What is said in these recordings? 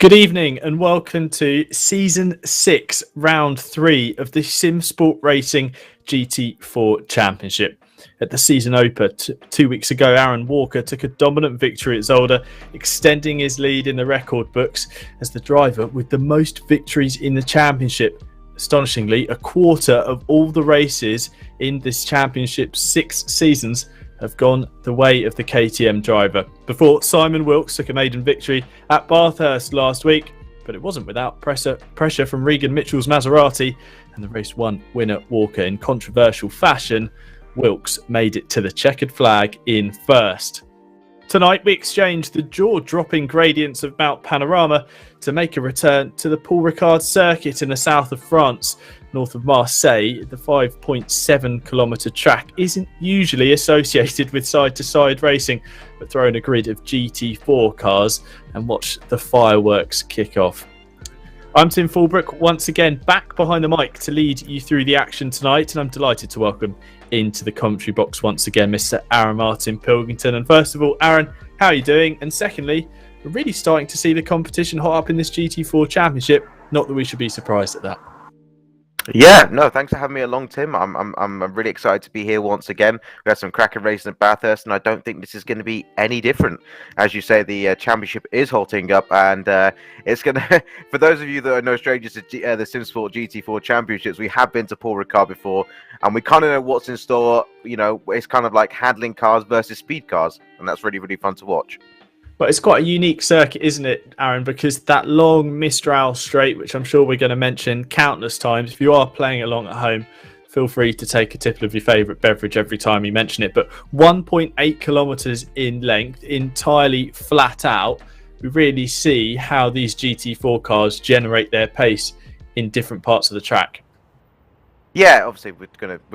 Good evening and welcome to Season 6, Round 3 of the Simsport Racing GT4 Championship. At the season opener 2 weeks ago, Aaron Walker took a dominant victory at Zolder, extending his lead in the record books as the driver with the most victories in the championship. Astonishingly, a quarter of all the races in this championship's 6 seasons have gone the way of the KTM driver. Before, Simon Wilkes took a maiden victory at Bathurst last week, but it wasn't without pressure from 𝗬𝗔𝗏𝗏𝗧𝗏𝗏's Maserati, and the race 1 winner Walker in controversial fashion. Wilkes made it to the checkered flag in first. Tonight we exchanged the jaw-dropping gradients of 𝗬𝗏𝗏𝗧𝗏 to make a return to the Ricard circuit in the south of France. North of Marseille, the 5.7-kilometre track isn't usually associated with side-to-side racing, but throw in a grid of GT4 cars and watch the fireworks kick off. I'm Tim Fullbrook, once again back behind the mic to lead you through the action tonight, and I'm delighted to welcome into the commentary box once again Mr. Aaron Martin-Pilkington. And first of all, Aaron, how are you doing? And secondly, we're really starting to see the competition hot up in this GT4 Championship. Not that we should be surprised at that. Yeah, no, thanks for having me along, Tim. I'm really excited to be here once again. We had some cracking racing at Bathurst, and I don't think this is going to be any different. As you say, the championship is hotting up, and it's going to, for those of you that are no strangers to the Simsport GT4 Championships, we have been to Ricard before, and we kind of know what's in store. You know, it's kind of like handling cars versus speed cars, and that's really, really fun to watch. But it's quite a unique circuit, isn't it, Aaron? Because that long Mistral straight, which I'm sure we're going to mention countless times, if you are playing along at home, feel free to take a tipple of your favourite beverage every time you mention it. But 1.8 kilometres in length, entirely flat out, we really see how these GT4 cars generate their pace in different parts of the track. Yeah, obviously we're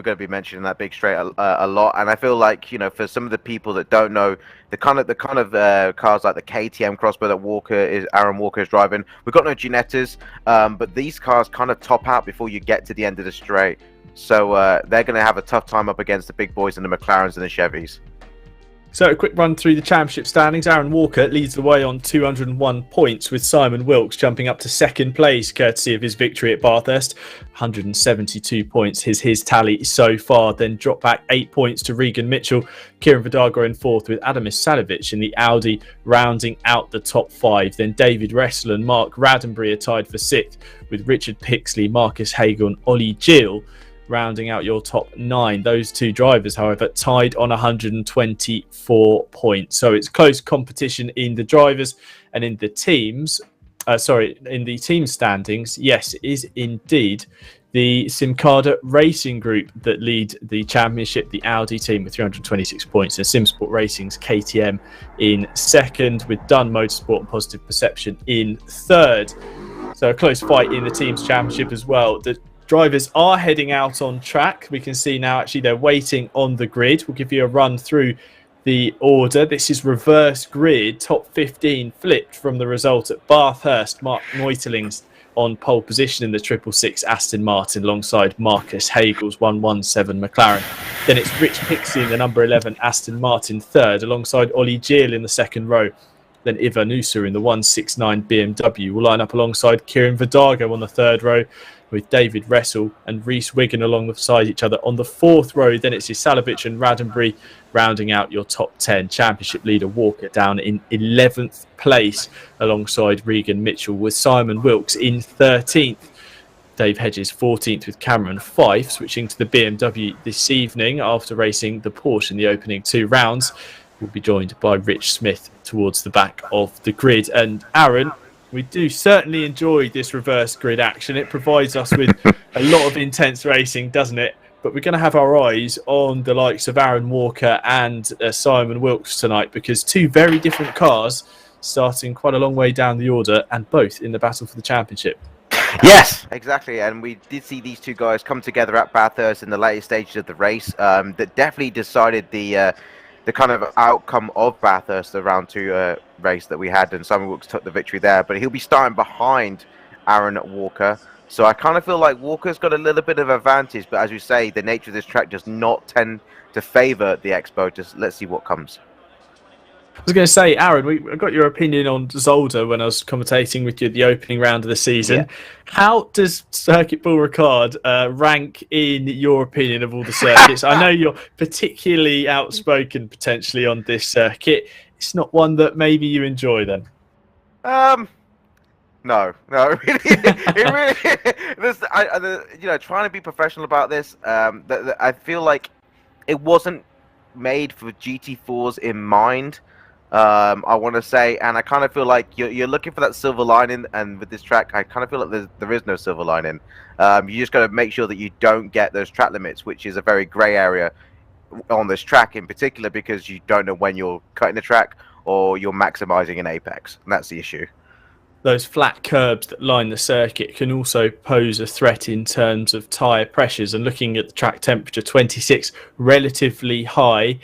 gonna be mentioning that big straight a lot, and I feel like, you know, for some of the people that don't know the kind of cars like the KTM Crossbow that Aaron Walker is driving, we've got no 𝗦𝗫𝗓𝗔𝗏𝗏𝗧𝗏, but these cars kind of top out before you get to the end of the straight, so they're gonna have a tough time up against the big boys and the McLarens and the Chevys. So a quick run through the championship standings. Aaron Walker leads the way on 201 points, with Simon Wilkes jumping up to second place courtesy of his victory at Bathurst. 172 points his tally so far, then drop back 8 points to 𝗬𝗏𝗏𝗧𝗏, 𝗪𝗏𝗏𝗏𝗏 in fourth, with Adamis Salivic in the Audi rounding out the top 5. Then David Ressel and Mark Radenbury are tied for 6th, with Richard Pixley, Marcus Hagel and 𝗬𝗔𝗟𝗚𝗏 rounding out your top 9. Those two drivers, however, tied on 124 points. So it's close competition in the drivers and in the teams. In the team standings. Yes, it is indeed the Simsport Racing group that lead the championship, the Audi team with 326 points, and Simsport Racing's KTM in second, with Dunn Motorsport and Positive Perception in third. So a close fight in the team's championship as well. The drivers are heading out on track. We can see now actually they're waiting on the grid. We'll give you a run through the order. This is reverse grid, top 15 flipped from the result at Bathurst. Mark 𝗏𝗏𝗏𝗏𝗏 on pole position in the 666 Aston Martin alongside Marcus Hagel's 117 McLaren. Then it's Rich Pixley in the number 11 Aston Martin third, alongside 𝗬𝗓𝗓𝗏𝗏𝗏 in the second row. Then 𝗲𝗏𝗏𝗏𝗏 in the 169 BMW will line up alongside 𝗪𝗏𝗏𝗏𝗏𝗏 on the third row, with David Ressel and Rhys Wiggin alongside each other on the fourth row. Then it's Salivic and Radenbury rounding out your top 10. Championship leader Walker down in 11th place alongside 𝗬𝗏𝗏𝗏𝗏𝗏, with Simon Wilkes in 13th. Dave Hedges 14th, with Cameron Fyfe switching to the BMW this evening after racing the Porsche in the opening 2 rounds. We'll be joined by Rich Smith towards the back of the grid. And Aaron, we do certainly enjoy this reverse grid action. It provides us with a lot of intense racing, doesn't it? But we're going to have our eyes on the likes of Aaron Walker and Simon Wilkes tonight, because two very different cars starting quite a long way down the order and both in the battle for the championship. Yes, exactly. And we did see these two guys come together at Bathurst in the later stages of the race. That definitely decided the kind of outcome of Bathurst, the round 2 race that we had, and Simon Wilkes took the victory there, but he'll be starting behind Aaron Walker. So I kind of feel like Walker's got a little bit of advantage, but as you say, the nature of this track does not tend to favour the Expo. Just let's see what comes. I was going to say, Aaron, I got your opinion on Zolder when I was commentating with you at the opening round of the season. Yeah. How does Circuit Bull Ricard rank in your opinion of all the circuits? I know you're particularly outspoken potentially on this circuit. It's not one that maybe you enjoy then? No, it really, trying to be professional about this. I feel like it wasn't made for GT4s in mind. I want to say, and I kind of feel like you're looking for that silver lining, and with this track, I kind of feel like there is no silver lining. You just got to make sure that you don't get those track limits, which is a very grey area on this track in particular, because you don't know when you're cutting the track or you're maximizing an apex, and that's the issue. Those flat curbs that line the circuit can also pose a threat in terms of tyre pressures. And looking at the track temperature, 26, relatively high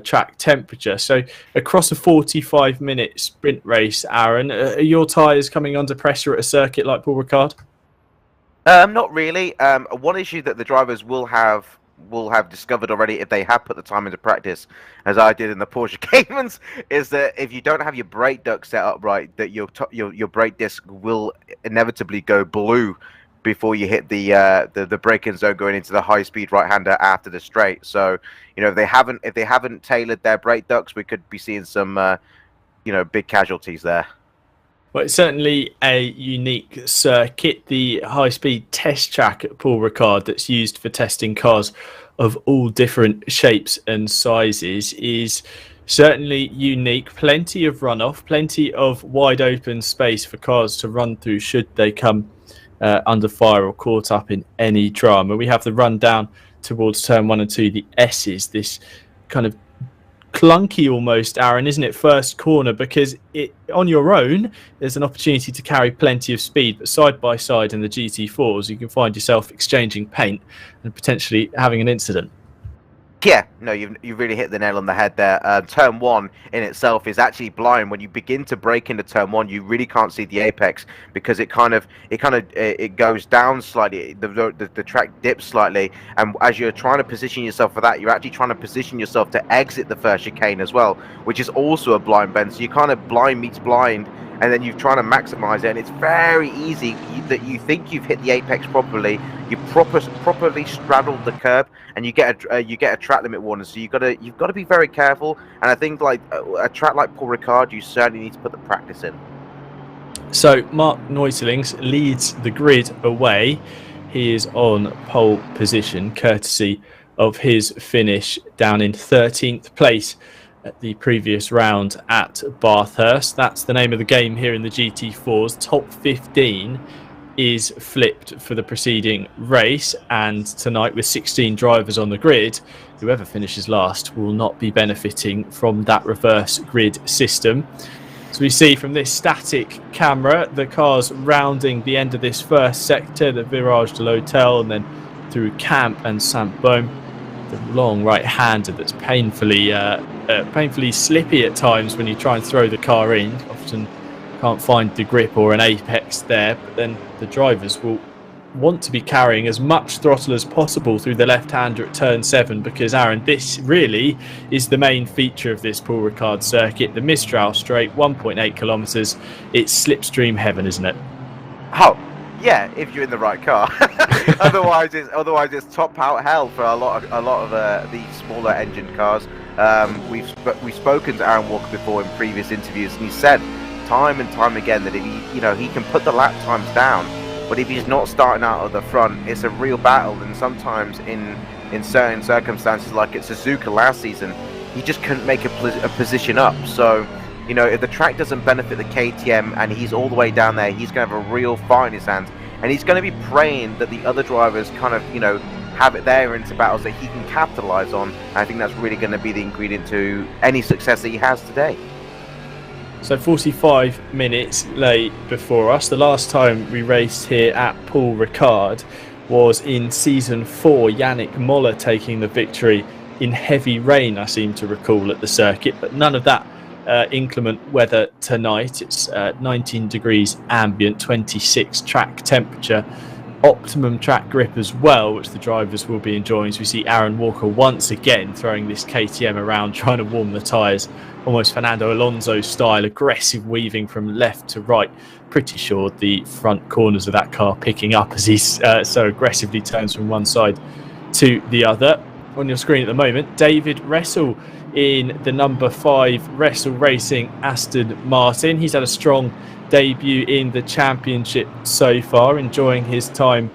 track temperature. So across a 45-minute sprint race, Aaron, are your tyres coming under pressure at a circuit like Paul Ricard? Not really. One issue that the drivers will have discovered already, if they have put the time into practice, as I did in the Porsche Caymans, is that if you don't have your brake duct set up right, that your brake disc will inevitably go blue before you hit the braking zone going into the high speed right hander after the straight. So if they haven't tailored their brake ducts, we could be seeing some big casualties there. Well, it's certainly a unique circuit. The high-speed test track at Paul Ricard that's used for testing cars of all different shapes and sizes is certainly unique. Plenty of runoff, plenty of wide open space for cars to run through should they come under fire or caught up in any drama. We have the run down towards turn 1 and 2, the S's, this kind of clunky almost, Aaron, isn't it, first corner, because on your own there's an opportunity to carry plenty of speed, but side by side in the GT4s you can find yourself exchanging paint and potentially having an incident. Yeah, no, you really hit the nail on the head there. Turn 1 in itself is actually blind. When you begin to break into turn 1, you really can't see the apex, because it goes down slightly. The track dips slightly, and as you're trying to position yourself for that, you're actually trying to position yourself to exit the first chicane as well, which is also a blind bend. So you kind of blind meets blind, and then you're trying to maximize it, and it's very easy that you think you've hit the apex properly, you properly straddled the curb, and you get a track limit warning. So you've got to be very careful. And I think like a track like Paul Ricard, you certainly need to put the practice in. So Mark 𝗏𝗏𝗧𝗏 leads the grid away. He is on pole position, courtesy of his finish down in 13th place at the previous round at Bathurst. That's the name of the game here in the GT4s. Top 15 is flipped for the preceding race, and tonight with 16 drivers on the grid, whoever finishes last will not be benefiting from that reverse grid system. So we see from this static camera the cars rounding the end of this first sector, the 𝗬𝗏𝗔𝗏𝗏𝗏, and then through Camp and Saint-Baume, the long right-hander that's painfully slippy at times when you try and throw the car in. Often can't find the grip or an apex there, but then the drivers will want to be carrying as much throttle as possible through the left-hander at turn 7, because, Aaron, this really is the main feature of this Paul Ricard circuit. The Mistral straight, 1.8 kilometres. It's slipstream heaven, isn't it? Oh, yeah, if you're in the right car. otherwise it's top out hell for a lot of these smaller engine cars. We've spoken to Aaron Walker before in previous interviews, and he said time and time again that if he can put the lap times down, but if he's not starting out at the front, it's a real battle. And sometimes in certain circumstances, like at Suzuka last season, he just couldn't make a position up. So if the track doesn't benefit the KTM and he's all the way down there, he's going to have a real fight in his hands, and he's going to be praying that the other drivers kind of have it there into battles that he can capitalize on. I think that's really going to be the ingredient to any success that he has today. So 45 minutes late before us. The last time we raced here at Paul Ricard was in season 4, Yannick Moller taking the victory in heavy rain, I seem to recall, at the circuit, but none of that inclement weather tonight. It's 19 degrees ambient, 26 track temperature, optimum track grip as well, which the drivers will be enjoying. So we see Aaron Walker once again throwing this KTM around, trying to warm the tyres, almost Fernando Alonso style, aggressive weaving from left to right. Pretty sure the front corners of that car picking up as he so aggressively turns from one side to the other. On your screen at the moment, David Ressel in the number 5 Ressel Racing Aston Martin. He's had a strong debut in the championship so far, enjoying his time,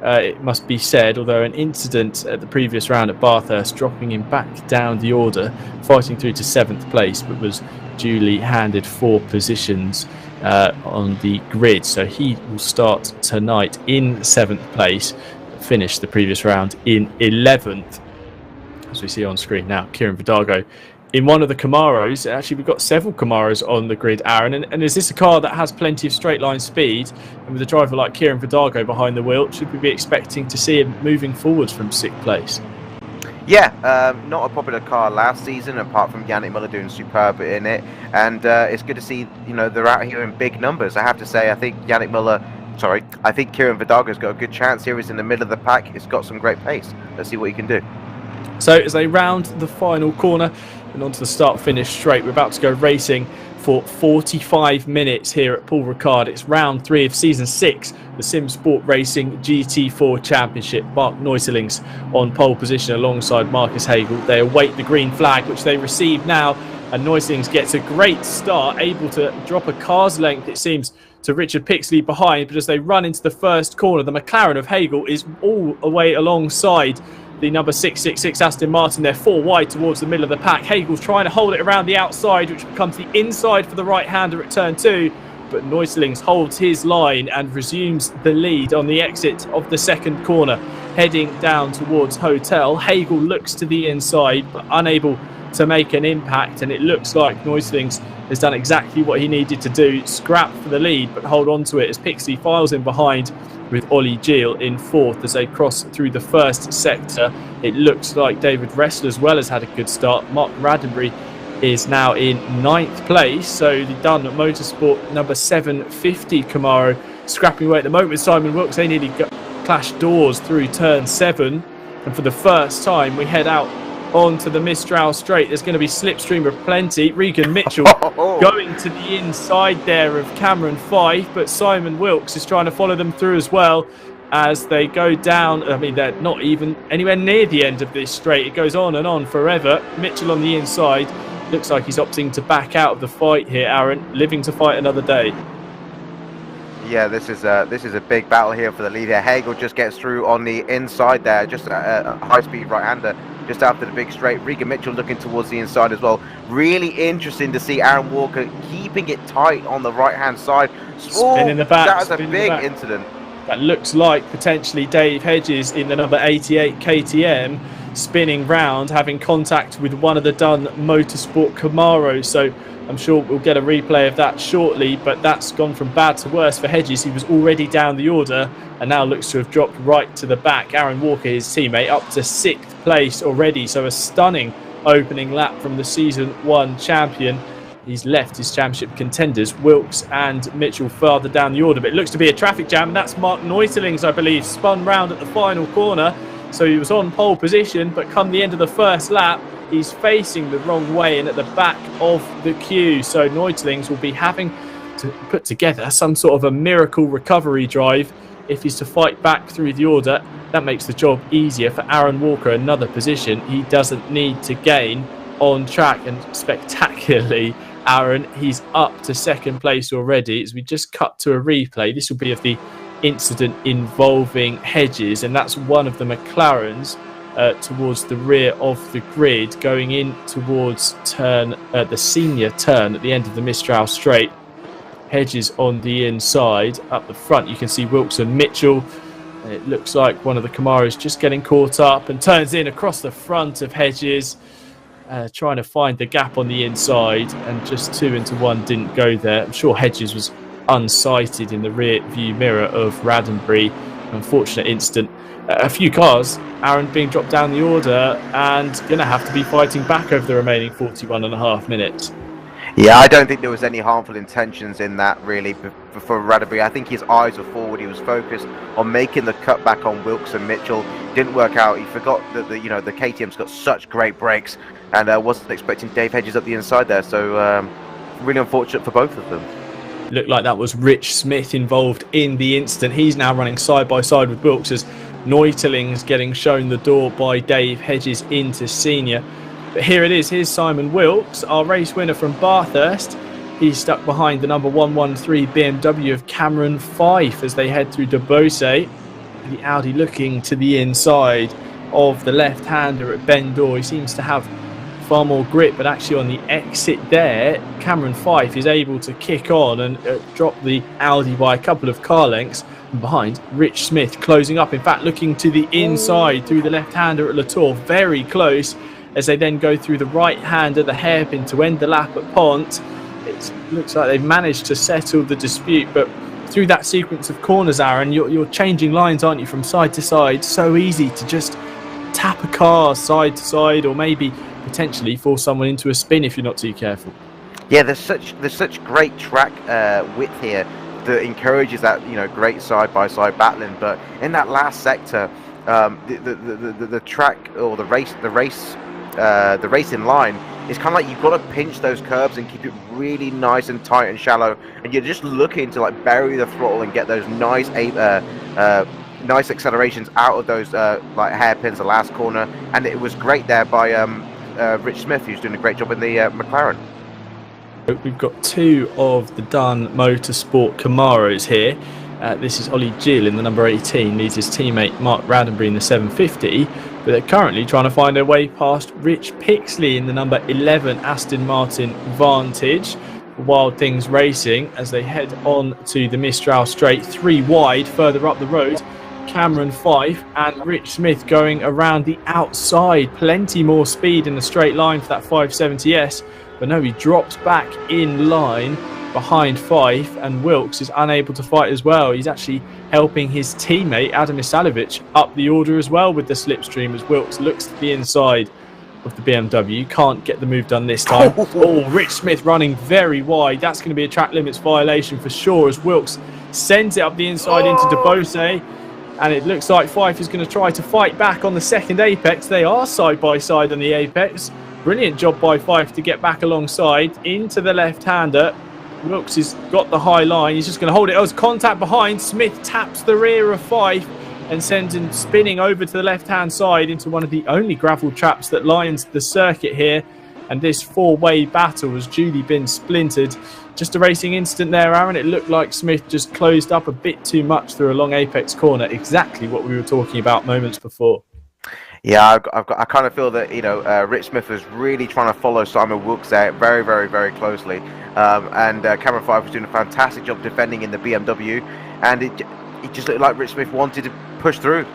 it must be said, although an incident at the previous round at Bathurst dropping him back down the order, fighting through to 7th place, but was duly handed 4 positions on the grid. So he will start tonight in 7th place, finished the previous round in 11th. As we see on screen now, 𝗬𝗓𝗏𝗏 in one of the Camaros. Actually, we've got several Camaros on the grid, Aaron. And is this a car that has plenty of straight line speed? And with a driver like 𝗬𝗓𝗏𝗏 behind the wheel, should we be expecting to see him moving forwards from 6th place? Yeah, not a popular car last season, apart from Yannick Müller doing superb in it. And it's good to see, you know, they're out here in big numbers. I have to say, I think 𝗬𝗓𝗏𝗏's got a good chance here. He's in the middle of the pack. He's got some great pace. Let's see what he can do. So as they round the final corner and onto the start-finish straight, we're about to go racing for 45 minutes here at Paul Ricard. It's round 3 of season 6, the Simsport Racing GT4 Championship. Mark 𝗏𝗏𝗏𝗏 on pole position alongside Marcus Hagel. They await the green flag, which they receive now, and 𝗏𝗏𝗏𝗏 gets a great start, able to drop a car's length, it seems, to 𝗏𝗏𝗏𝗏𝗏 behind. But as they run into the first corner, the McLaren of Hagel is all the way alongside the number 666 Aston Martin. They're 4 wide towards the middle of the pack. Hagel's trying to hold it around the outside, which becomes the inside for the right-hander at turn 2. But 𝗏𝗏𝗏𝗏𝗏 holds his line and resumes the lead on the exit of the second corner, heading down towards Hotel. Hagel looks to the inside, but unable to make an impact. And it looks like 𝗏𝗏𝗏𝗏𝗏 has done exactly what he needed to do, scrap for the lead, but hold on to it as Pixley files in behind, with 𝗤𝗏𝗔𝗟𝗘𝗡 in 4th as they cross through the first sector. It looks like David Ressel as well has had a good start. Mark Raddenbury is now in 9th place. So the Dunn Motorsport number 750 Camaro scrapping away at the moment with Simon Wilkes. They nearly clashed doors through turn 7. And for the first time, we head out onto the Mistral Straight. There's going to be slipstream of plenty. Regan Mitchell going to the inside there of Cameron Fyfe, but Simon Wilkes is trying to follow them through as well as they go down. I mean, they're not even anywhere near the end of this straight. It goes on and on forever. Mitchell on the inside. Looks like he's opting to back out of the fight here, Aaron, living to fight another day. Yeah, this is a big battle here for the lead here. Hagel just gets through on the inside there, just a high-speed right-hander just after the big straight. Regan Mitchell looking towards the inside as well. Really interesting to see Aaron Walker keeping it tight on the right-hand side. Spin in the back. That was a big incident. That looks like potentially Dave Hedges in the number 88 KTM spinning round, having contact with one of the Dunn Motorsport Camaros. So I'm sure we'll get a replay of that shortly, but that's gone from bad to worse for Hedges. He was already down the order and now looks to have dropped right to the back. Aaron Walker, his teammate, up to 6th place already. So a stunning opening lap from the Season 1 champion. He's left his championship contenders, Wilkes and Mitchell, further down the order. But it looks to be a traffic jam, and that's Mark 𝗏𝗏𝗏𝗏𝗏𝗏, I believe, spun round at the final corner. So he was on pole position, but come the end of the first lap, he's facing the wrong way and at the back of the queue. So 𝗏𝗏𝗏𝗏𝗏𝗏 will be having to put together some sort of a miracle recovery drive if he's to fight back through the order. That makes the job easier for Aaron Walker, another position he doesn't need to gain on track. And spectacularly, Aaron, he's up to 2nd place already. As we just cut to a replay, this will be of the incident involving Hedges, and that's one of the McLarens towards the rear of the grid, going in towards the senior turn at the end of the Mistral Straight. Hedges on the inside. Up the front, you can see Wilkes and Mitchell. It looks like one of the Camaros just getting caught up and turns in across the front of Hedges, trying to find the gap on the inside, and just 2 into 1 didn't go there. I'm sure Hedges was unsighted in the rear view mirror of Raddenbury. Unfortunate incident. A few cars, Aaron, being dropped down the order and going to have to be fighting back over the remaining 41.5 minutes. Yeah, I don't think there was any harmful intentions in that, really, for Равerdby. I think his eyes were forward. He was focused on making the cut back on Wilkes and Mitchell. Didn't work out. He forgot that the KTM's got such great brakes, and wasn't expecting Dave Hedges up the inside there. So really unfortunate for both of them. Looked like that was Rich Smith involved in the incident. He's now running side by side with Wilkes as 𝗦𝗘𝗕𝗓𝗓's getting shown the door by Dave Hedges into senior. But here it is. Here's Simon Wilkes, our race winner from Bathurst. He's stuck behind the number 113 BMW of 𝗪𝗏𝗏 as they head through 𝗪𝗏𝗧. The Audi looking to the inside of the left-hander at Ben Door. He seems to have far more grip, but actually on the exit there, 𝗪𝗏𝗏 is able to kick on and drop the Audi by a couple of car lengths. And behind, Rich Smith closing up. In fact, looking to the inside through the left-hander at 𝗏𝗏𝗏. Very close as they then go through the right-hander, the hairpin to end the lap at 𝗏𝗏𝗏. It looks like they've managed to settle the dispute, but through that sequence of corners, Aaron, you're changing lines, aren't you, from side to side? So easy to just tap a car side to side, or maybe potentially force someone into a spin if you're not too careful. Yeah, there's such great track width here that encourages that great side by side battling. But in that last sector, the track or the racing line, it's kind of like you've got to pinch those curbs and keep it really nice and tight and shallow, and you're just looking to like bury the throttle and get those nice accelerations out of those like hairpins, the last corner. And it was great there by Rich Smith, who's doing a great job in the McLaren. We've got two of the Dunn Motorsport Camaros here. This is 𝗤𝗏𝗔𝗟𝗓𝗓 in the number 18, leads his teammate Mark Ravensbury in the 750, but they're currently trying to find their way past Rich Pixley in the number 11 Aston Martin Vantage. Wild Things Racing as they head on to the Mistral Straight, 3 wide further up the road. 𝗪𝗏𝗏𝗏 and Rich Smith going around the outside. Plenty more speed in the straight line for that 570S, but no, he drops back in line behind 𝗏𝗏𝗏, and Wilkes is unable to fight as well. He's actually helping his teammate 𝗪𝗏𝗏𝗏𝗏 up the order as well with the slipstream as Wilkes looks to the inside of the BMW. Can't get the move done this time. Oh, Rich Smith running very wide. That's going to be a track limits violation for sure as Wilkes sends it up the inside into 𝗪𝗏𝗏𝗏, and it looks like 𝗏𝗏𝗏 is going to try to fight back on the second apex. They are side by side on the apex. Brilliant job by 𝗏𝗏𝗏 to get back alongside into the left-hander. Wilkes has got the high line. He's just going to hold it. Oh, it's contact behind. Smith taps the rear of 𝗏𝗏𝗏 and sends him spinning over to the left-hand side into one of the only gravel traps that lines the circuit here. And this four-way battle has duly been splintered. Just a racing incident there, Aaron. It looked like Smith just closed up a bit too much through a long apex corner. Exactly what we were talking about moments before. Yeah, I kind of feel that Rich Smith was really trying to follow Simon Wilkes there very, very, very closely, and 𝗪𝗏𝗏𝗏 was doing a fantastic job defending in the BMW, and it just looked like Rich Smith wanted to push through.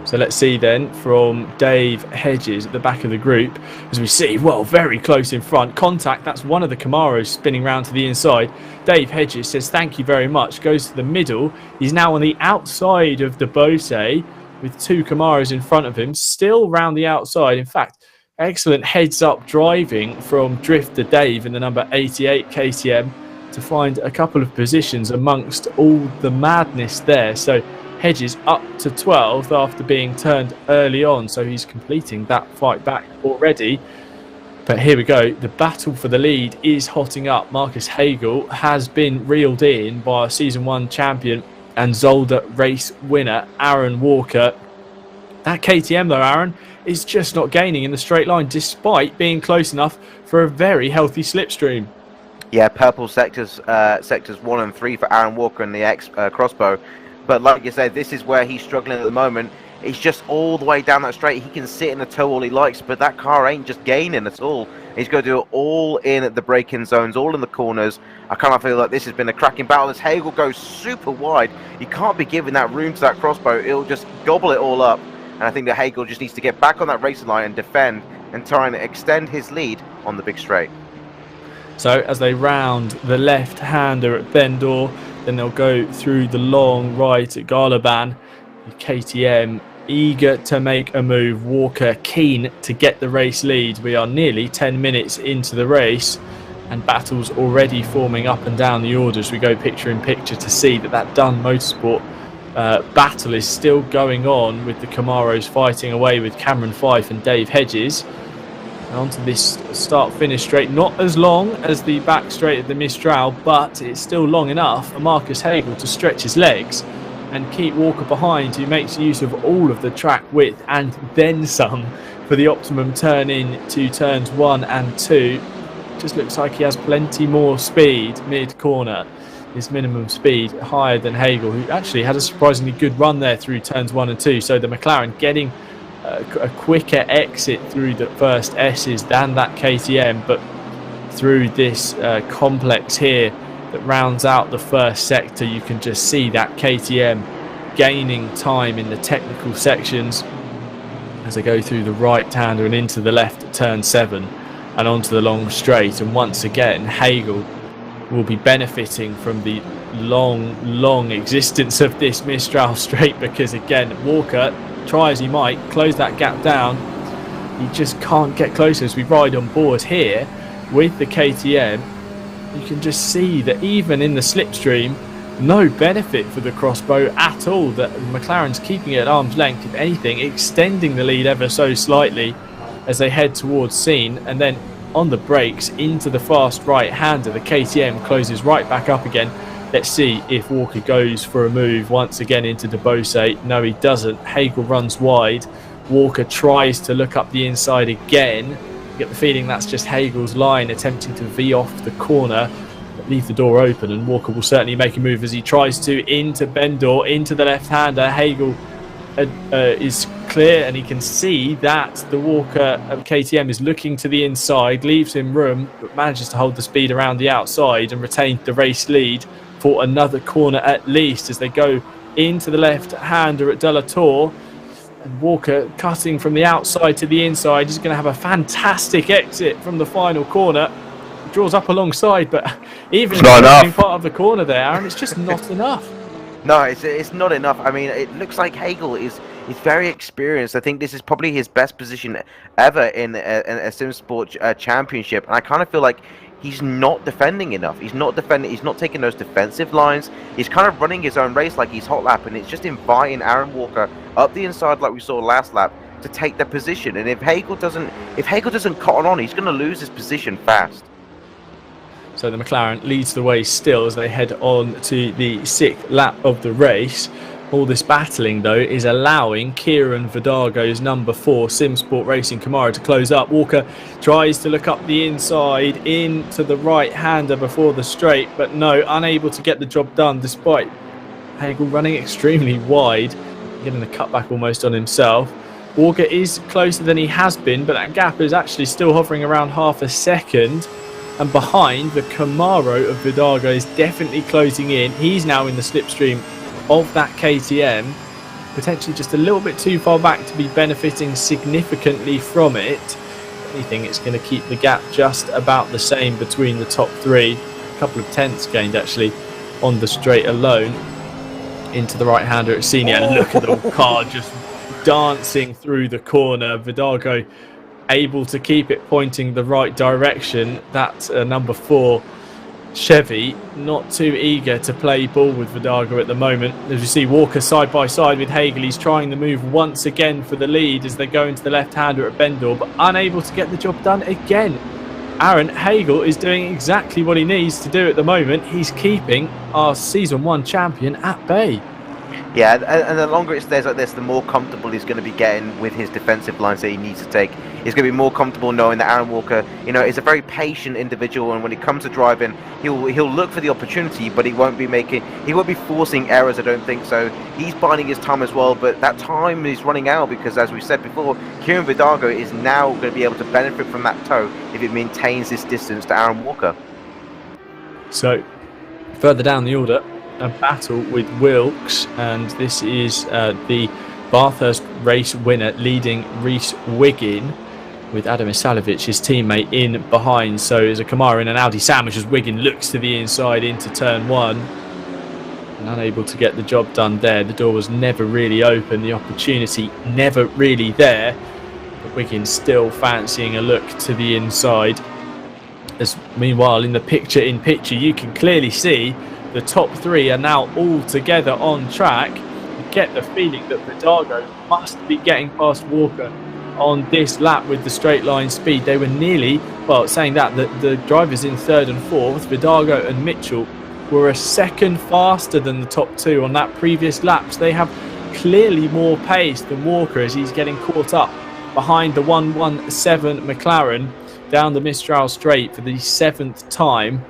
So let's see then from Dave Hedges at the back of the group as we see, well, very close in front. Contact, that's one of the Camaros spinning round to the inside. Dave Hedges says thank you very much, goes to the middle. He's now on the outside of the 𝗏𝗏𝗏𝗏 with two Camaros in front of him, still round the outside. In fact, excellent heads-up driving from Drifter Dave in the number 88 KTM to find a couple of positions amongst all the madness there. So Hedges up to 12th after being turned early on, so he's completing that fight back already. But here we go, the battle for the lead is hotting up. Marcus Hagel has been reeled in by a Season 1 champion and Zolder race winner Aaron Walker. That KTM though, Aaron, is just not gaining in the straight line despite being close enough for a very healthy slipstream. Yeah, purple sectors 1 and 3 for Aaron Walker and the X Crossbow. But like you said, this is where he's struggling at the moment. He's just all the way down that straight. He can sit in the toe all he likes, but that car ain't just gaining at all. He's going to do it all in the braking zones, all in the corners. I kind of feel like this has been a cracking battle as Hagel goes super wide. You can't be giving that room to that Crossbow. It'll just gobble it all up. And I think that Hagel just needs to get back on that racing line and defend and try and extend his lead on the big straight. So as they round the left-hander at Ben Door, then they'll go through the long right at Garlaban. KTM eager to make a move. Walker keen to get the race lead. We are nearly 10 minutes into the race. and battles already forming up and down the order as we go picture in picture to see that Dunn Motorsport battle is still going on, with the Camaros fighting away with Cameron Fyfe and Dave Hedges. And onto this start-finish straight, not as long as the back straight of the 𝗬𝗏𝗡𝗏, but it's still long enough for Marcus Hagel to stretch his legs and keep Walker behind, who makes use of all of the track width and then some for the optimum turn in to turns 1 and 2. Just looks like he has plenty more speed mid-corner. His minimum speed higher than Hagel, who actually had a surprisingly good run there through turns 1 and 2. So the McLaren getting a quicker exit through the first S's than that KTM, but through this complex here that rounds out the first sector, you can just see that KTM gaining time in the technical sections as they go through the right-hander and into the left at turn 7 and onto the long straight. And once again, Hagel will be benefiting from the long existence of this Mistral straight, because again, Walker, try as he might, close that gap down, he just can't get closer. As we ride on board here with the KTM, you can just see that even in the slipstream, no benefit for the crossbow at all, that McLaren's keeping it at arm's length, if anything extending the lead ever so slightly as they head towards Scene. And then on the brakes into the fast right-hander, the KTM closes right back up again. Let's see if Walker goes for a move once again into 𝗏𝗏𝗧. No, he doesn't. Hagel runs wide. Walker tries to look up the inside again. You get the feeling that's just Hagel's line attempting to V off the corner, but leave the door open, and Walker will certainly make a move as he tries to into Bendor, into the left-hander. Hagel is clear, and he can see that the Walker KTM is looking to the inside, leaves him room, but manages to hold the speed around the outside and retain the race lead for another corner at least, as they go into the left-hander at De La Tour. And Walker cutting from the outside to the inside. He's going to have a fantastic exit from the final corner. Draws up alongside, but even in part of the corner there, Aaron, it's just not enough. No, it's not enough. I mean, it looks like Hagel is very experienced. I think this is probably his best position ever in a Simsport Championship, and I kind of feel like he's not defending enough. He's not defending. He's not taking those defensive lines. He's kind of running his own race like he's hot lap, and it's just inviting Aaron Walker up the inside like we saw last lap to take the position. And if Hagel doesn't cotton on, he's going to lose his position fast. So the McLaren leads the way still as they head on to the 6th lap of the race. All this battling, though, is allowing Kieran Vidago's number 4 Simsport Racing Camaro to close up. Walker tries to look up the inside into the right-hander before the straight, but no, unable to get the job done despite Hagel running extremely wide, getting the cutback almost on himself. Walker is closer than he has been, but that gap is actually still hovering around half a second. And behind, the Camaro of Vidago is definitely closing in. He's now in the slipstream of that KTM, potentially just a little bit too far back to be benefiting significantly from it. If anything, it's going to keep the gap just about the same between the top 3. A couple of tenths gained actually on the straight alone. Into the right-hander at Senior. Look at the car just dancing through the corner. Vidago able to keep it pointing the right direction. That number 4 Chevy not too eager to play ball with Vidago at the moment. As you see, Walker side by side with Hagel. He's trying the move once again for the lead as they go into the left-hander at Bendor, but unable to get the job done again. Aaron, Hagel is doing exactly what he needs to do at the moment. He's keeping our Season 1 champion at bay. Yeah, and the longer it stays like this, the more comfortable he's going to be getting with his defensive lines that he needs to take. He's going to be more comfortable knowing that Aaron Walker, you know, is a very patient individual, and when it comes to driving, he'll look for the opportunity, but he won't be forcing errors. I don't think so. He's biding his time as well, but that time is running out because, as we said before, Kieran Vidago is now going to be able to benefit from that toe if it maintains this distance to Aaron Walker. So, further down the order, a battle with Wilkes, and this is the Bathurst race winner leading Rhys Wiggin, with Adam Isalovic, his teammate, in behind. So there's a Camaro in an Audi sandwich as Wiggin looks to the inside into turn 1 and unable to get the job done there. The door was never really open, the opportunity never really there, but Wiggin still fancying a look to the inside. As meanwhile, in the picture-in-picture, you can clearly see the top three are now all together on track. You get the feeling that 𝗏𝗏𝗏 must be getting past Walker on this lap with the straight line speed. They were nearly, well, saying that the drivers in third and fourth, 𝗏𝗏𝗏 and Mitchell, were a second faster than the top two on that previous lap. So they have clearly more pace than Walker as he's getting caught up behind the 117 McLaren down the Mistral Straight for the seventh time.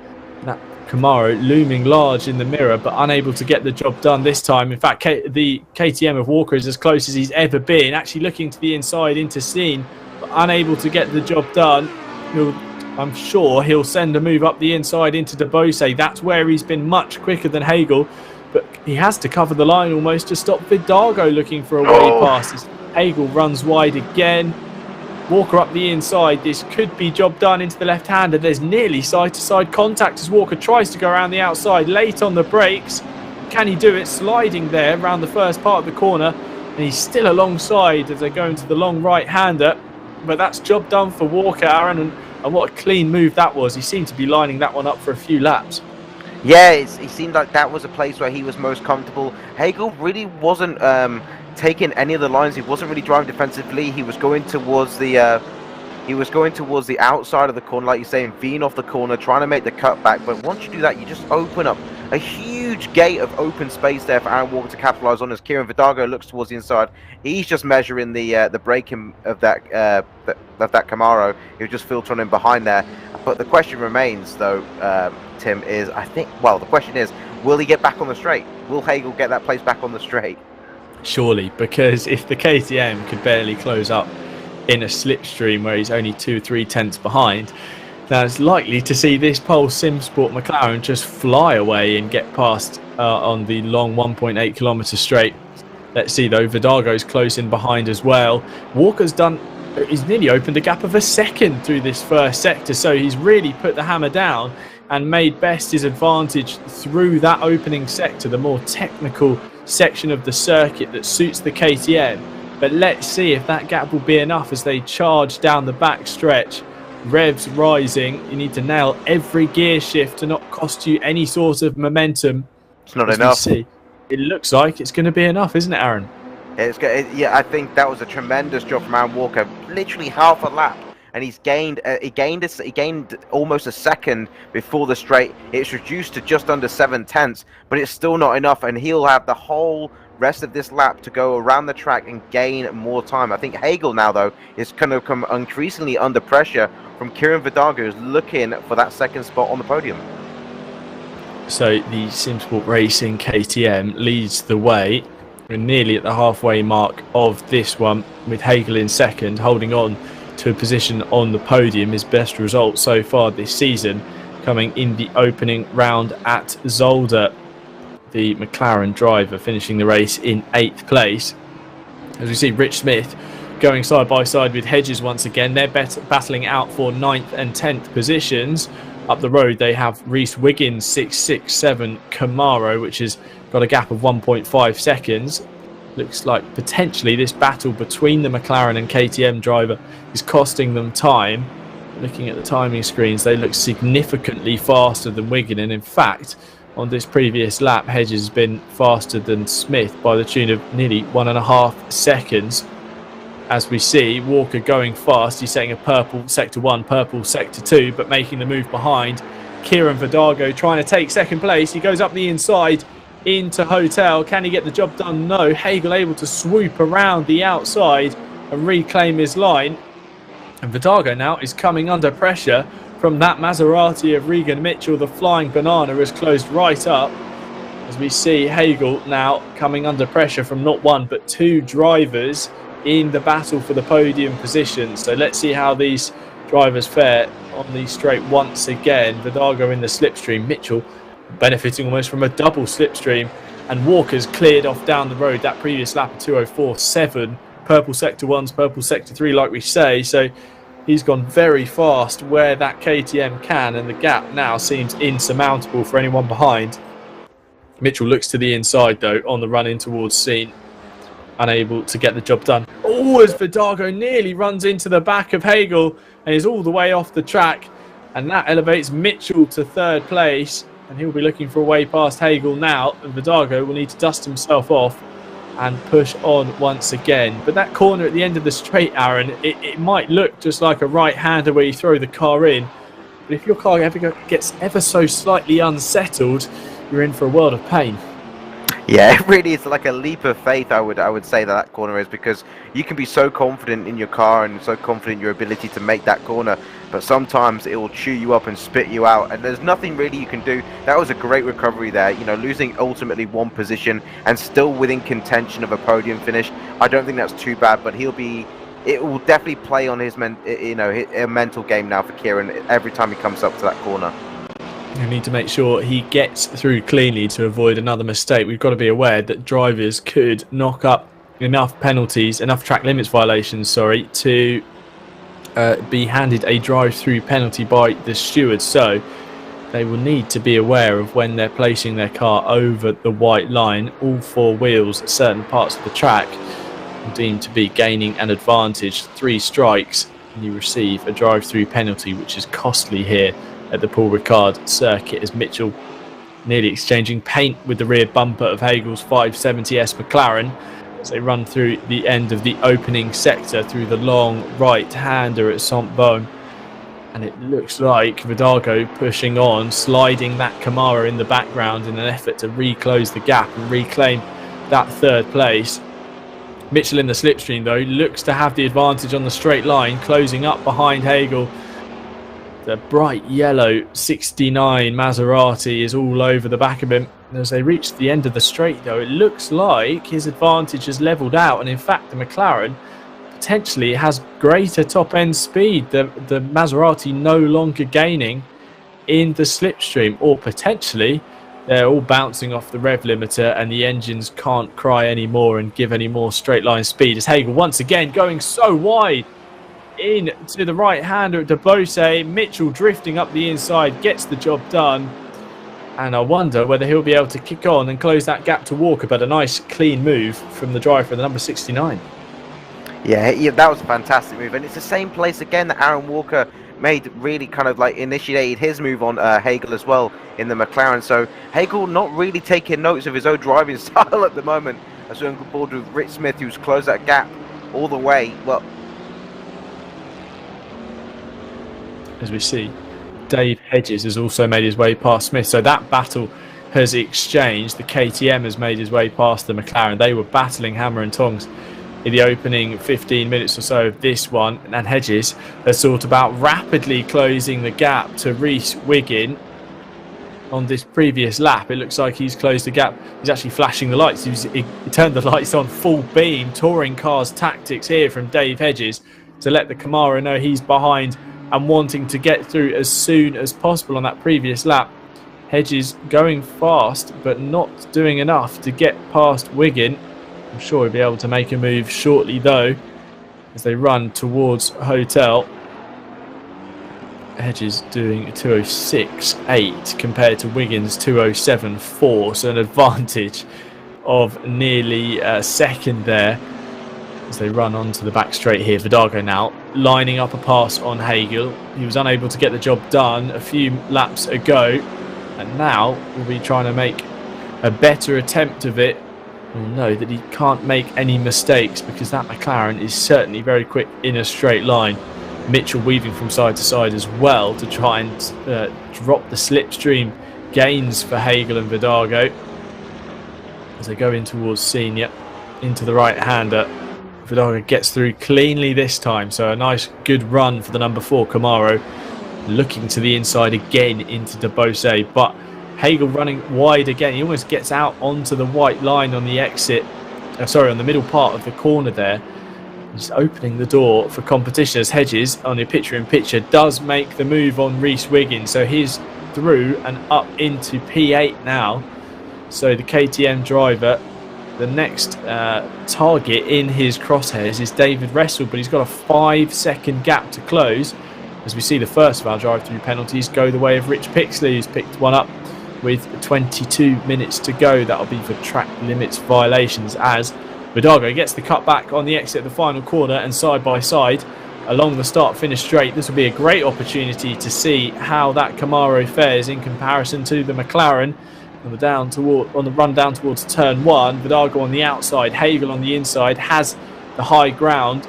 That Camaro looming large in the mirror, but unable to get the job done this time. In fact, the KTM of Walker is as close as he's ever been, actually looking to the inside into 𝗓𝗓, but unable to get the job done. I'm sure he'll send a move up the inside into 𝗏𝗏𝗏. That's where he's been much quicker than 𝗏𝗏𝗏, but he has to cover the line almost to stop 𝗏𝗏𝗏 looking for a way past. As 𝗏𝗏𝗏 runs wide again. Walker up the inside. This could be job done into the left-hander. There's nearly side-to-side contact as Walker tries to go around the outside. Late on the brakes. Can he do it? Sliding there around the first part of the corner. And he's still alongside as they go into the long right-hander. But that's job done for Walker, Aaron. And what a clean move that was. He seemed to be lining that one up for a few laps. Yeah, it seemed like that was a place where he was most comfortable. 𝗏𝗏𝗏 really wasn't taking any of the lines. He wasn't really driving defensively. He was going towards the outside of the corner, like you're saying, veering off the corner, trying to make the cutback. But once you do that, you just open up a huge gate of open space there for Aaron Walker to capitalize on. As 𝗏𝗏𝗏𝗏 looks towards the inside, he's just measuring the braking of that Camaro. He'll just filter on him behind there. But the question remains, though, Tim, is the question is, will he get back on the straight? Will 𝗏𝗏𝗏 get that place back on the straight? Surely, because if the KTM could barely close up in a slipstream where he's only 2-3 tenths behind, now it's likely to see this pole Simsport McLaren just fly away and get past on the long 1.8 kilometre straight. Let's see though, 𝗏𝗏𝗏𝗏's close in behind as well. Walker's he's nearly opened a gap of a second through this first sector, so he's really put the hammer down and made best his advantage through that opening sector, the more technical section of the circuit that suits the KTM. But let's see if that gap will be enough as they charge down the back stretch. Revs rising. You need to nail every gear shift to not cost you any sort of momentum. It's not enough. It looks like it's going to be enough, isn't it, Aaron? Yeah, I think that was a tremendous job from Aaron Walker. Literally half a lap, and he gained almost a second before the straight. It's reduced to just under 7 tenths, but it's still not enough, and he'll have the whole rest of this lap to go around the track and gain more time. I think 𝗏𝗏𝗏𝗏 now, though, is going to come increasingly under pressure from Kieran 𝗏𝗏𝗏𝗏, who's looking for that second spot on the podium. So the Simsport Racing KTM leads the way. We're nearly at the halfway mark of this one, with 𝗏𝗏𝗏𝗏 in second, holding on to a position on the podium. His best result so far this season coming in the opening round at Zolder. The McLaren driver finishing the race in 8th place. As we see Rich Smith going side by side with Hedges once again. They're battling out for 9th and 10th positions. Up the road they have Reese Wiggins' 667 Camaro, which has got a gap of 1.5 seconds. Looks like potentially this battle between the McLaren and KTM driver is costing them time. Looking at the timing screens, they look significantly faster than Wiggin, and in fact on this previous lap Hedges has been faster than Smith by the tune of nearly 1.5 seconds. As we see Walker going fast, he's setting a purple sector 1, purple sector 2, but making the move behind. Kieran 𝗏𝗏𝗏𝗏 trying to take second place. He goes up the inside into Hotel. Can he get the job done? No. 𝗏𝗏𝗏𝗏 able to swoop around the outside and reclaim his line. And 𝗏𝗏𝗏𝗏𝗏 now is coming under pressure from that Maserati of Regan Mitchell. The flying banana has closed right up. As we see 𝗏𝗏𝗏𝗏𝗏 now coming under pressure from not one but two drivers in the battle for the podium position. So let's see how these drivers fare on the straight once again. 𝗏𝗏𝗏𝗏𝗏 in the slipstream. Mitchell benefiting almost from a double slipstream, and Walker's cleared off down the road. That previous lap of 2:04.7, purple sector 1's purple sector 3, like we say. So he's gone very fast where that KTM can, and the gap now seems insurmountable for anyone behind. Mitchell looks to the inside though on the run in towards 𝗓𝗓, unable to get the job done. Oh, as 𝗏𝗏𝗏𝗏𝗏 nearly runs into the back of 𝗏𝗏𝗏𝗏𝗏 and is all the way off the track. And that elevates Mitchell to third place. And he'll be looking for a way past 𝗏𝗏𝗏 now. And 𝗏𝗏𝗏𝗏 will need to dust himself off and push on once again. But that corner at the end of the straight, Aaron, it might look just like a right-hander where you throw the car in. But if your car gets ever so slightly unsettled, you're in for a world of pain. Yeah, it really is like a leap of faith, I would say that corner is, because you can be so confident in your car and so confident in your ability to make that corner, but sometimes it will chew you up and spit you out, and there's nothing really you can do. That was a great recovery there, you know, losing ultimately one position and still within contention of a podium finish. I don't think that's too bad, but it will definitely play on his mental game now for Kieran every time he comes up to that corner. You need to make sure he gets through cleanly to avoid another mistake. We've got to be aware that drivers could knock up enough penalties, enough track limits violations, to be handed a drive-through penalty by the steward. So they will need to be aware of when they're placing their car over the white line. All four wheels at certain parts of the track are deemed to be gaining an advantage. 3 strikes and you receive a drive-through penalty, which is costly here at the Paul Ricard circuit, as Mitchell nearly exchanging paint with the rear bumper of Hagel's 570S McLaren as they run through the end of the opening sector through the long right-hander at Saint-Baume. And it looks like 𝗏𝗏𝗏𝗏 pushing on, sliding that 𝗬𝗏𝗏 in the background in an effort to reclose the gap and reclaim that third place. Mitchell in the slipstream, though, looks to have the advantage on the straight line, closing up behind Hegel. The bright yellow 69 Maserati is all over the back of him. As they reach the end of the straight, though, it looks like his advantage has levelled out, and in fact the McLaren potentially has greater top-end speed. The Maserati no longer gaining in the slipstream, or potentially they're all bouncing off the rev limiter and the engines can't cry anymore and give any more straight line speed, as Hegel once again going so wide in to the right-hander at 𝗏𝗏𝗏𝗏. Mitchell drifting up the inside, gets the job done. And I wonder whether he'll be able to kick on and close that gap to Walker, but a nice clean move from the driver, the number 69. Yeah, that was a fantastic move. And it's the same place again that Aaron Walker made, really kind of like initiated his move on Hegel as well in the McLaren. So Hegel not really taking notes of his own driving style at the moment, as we're on board with Rich Smith, who's closed that gap all the way. Well, as we see, Dave Hedges has also made his way past Smith. So that battle has exchanged. The KTM has made his way past the McLaren. They were battling hammer and tongs in the opening 15 minutes or so of this one. And Hedges has thought about rapidly closing the gap to Rhys Wiggin on this previous lap. It looks like he's closed the gap. He's actually flashing the lights. He turned the lights on full beam. Touring cars tactics here from Dave Hedges to let the 𝗬𝗏𝗏𝗏 know he's behind and wanting to get through as soon as possible on that previous lap. Hedges going fast but not doing enough to get past Wiggin. I'm sure he'll be able to make a move shortly though as they run towards Hotel. Hedges doing a 2:06.8 compared to Wiggins' 2:07.4, so an advantage of nearly a second there as they run onto the back straight here. 𝗏𝗏𝗏𝗏 now lining up a pass on Hegel. He was unable to get the job done a few laps ago, and now will be trying to make a better attempt of it. We'll know that he can't make any mistakes because that McLaren is certainly very quick in a straight line. Mitchell weaving from side to side as well to try and drop the slipstream gains for Hegel and 𝗏𝗏𝗏𝗏 as they go in towards Senior into the right-hander. 𝗏𝗏𝗏𝗏 gets through cleanly this time, so a nice good run for the number 4 Camaro, looking to the inside again into 𝗏𝗏𝗏𝗏, but Hegel running wide again. He almost gets out onto the white line on the exit, on the middle part of the corner there. He's opening the door for competition as Hedges on the picture-in-picture does make the move on Rhys Wiggins, so he's through and up into P8 now. So the KTM driver, the next target in his crosshairs is David Ressel, but he's got a 5-second gap to close as we see the first of our drive-through penalties go the way of Rich Pixley, who's picked one up with 22 minutes to go. That'll be for track limits violations as 𝗏𝗏𝗏𝗏 gets the cut back on the exit of the final corner, and side by side along the start-finish straight. This will be a great opportunity to see how that Camaro fares in comparison to the McLaren on the run down towards turn 1. 𝗏𝗏𝗏 on the outside, Hagel on the inside, has the high ground,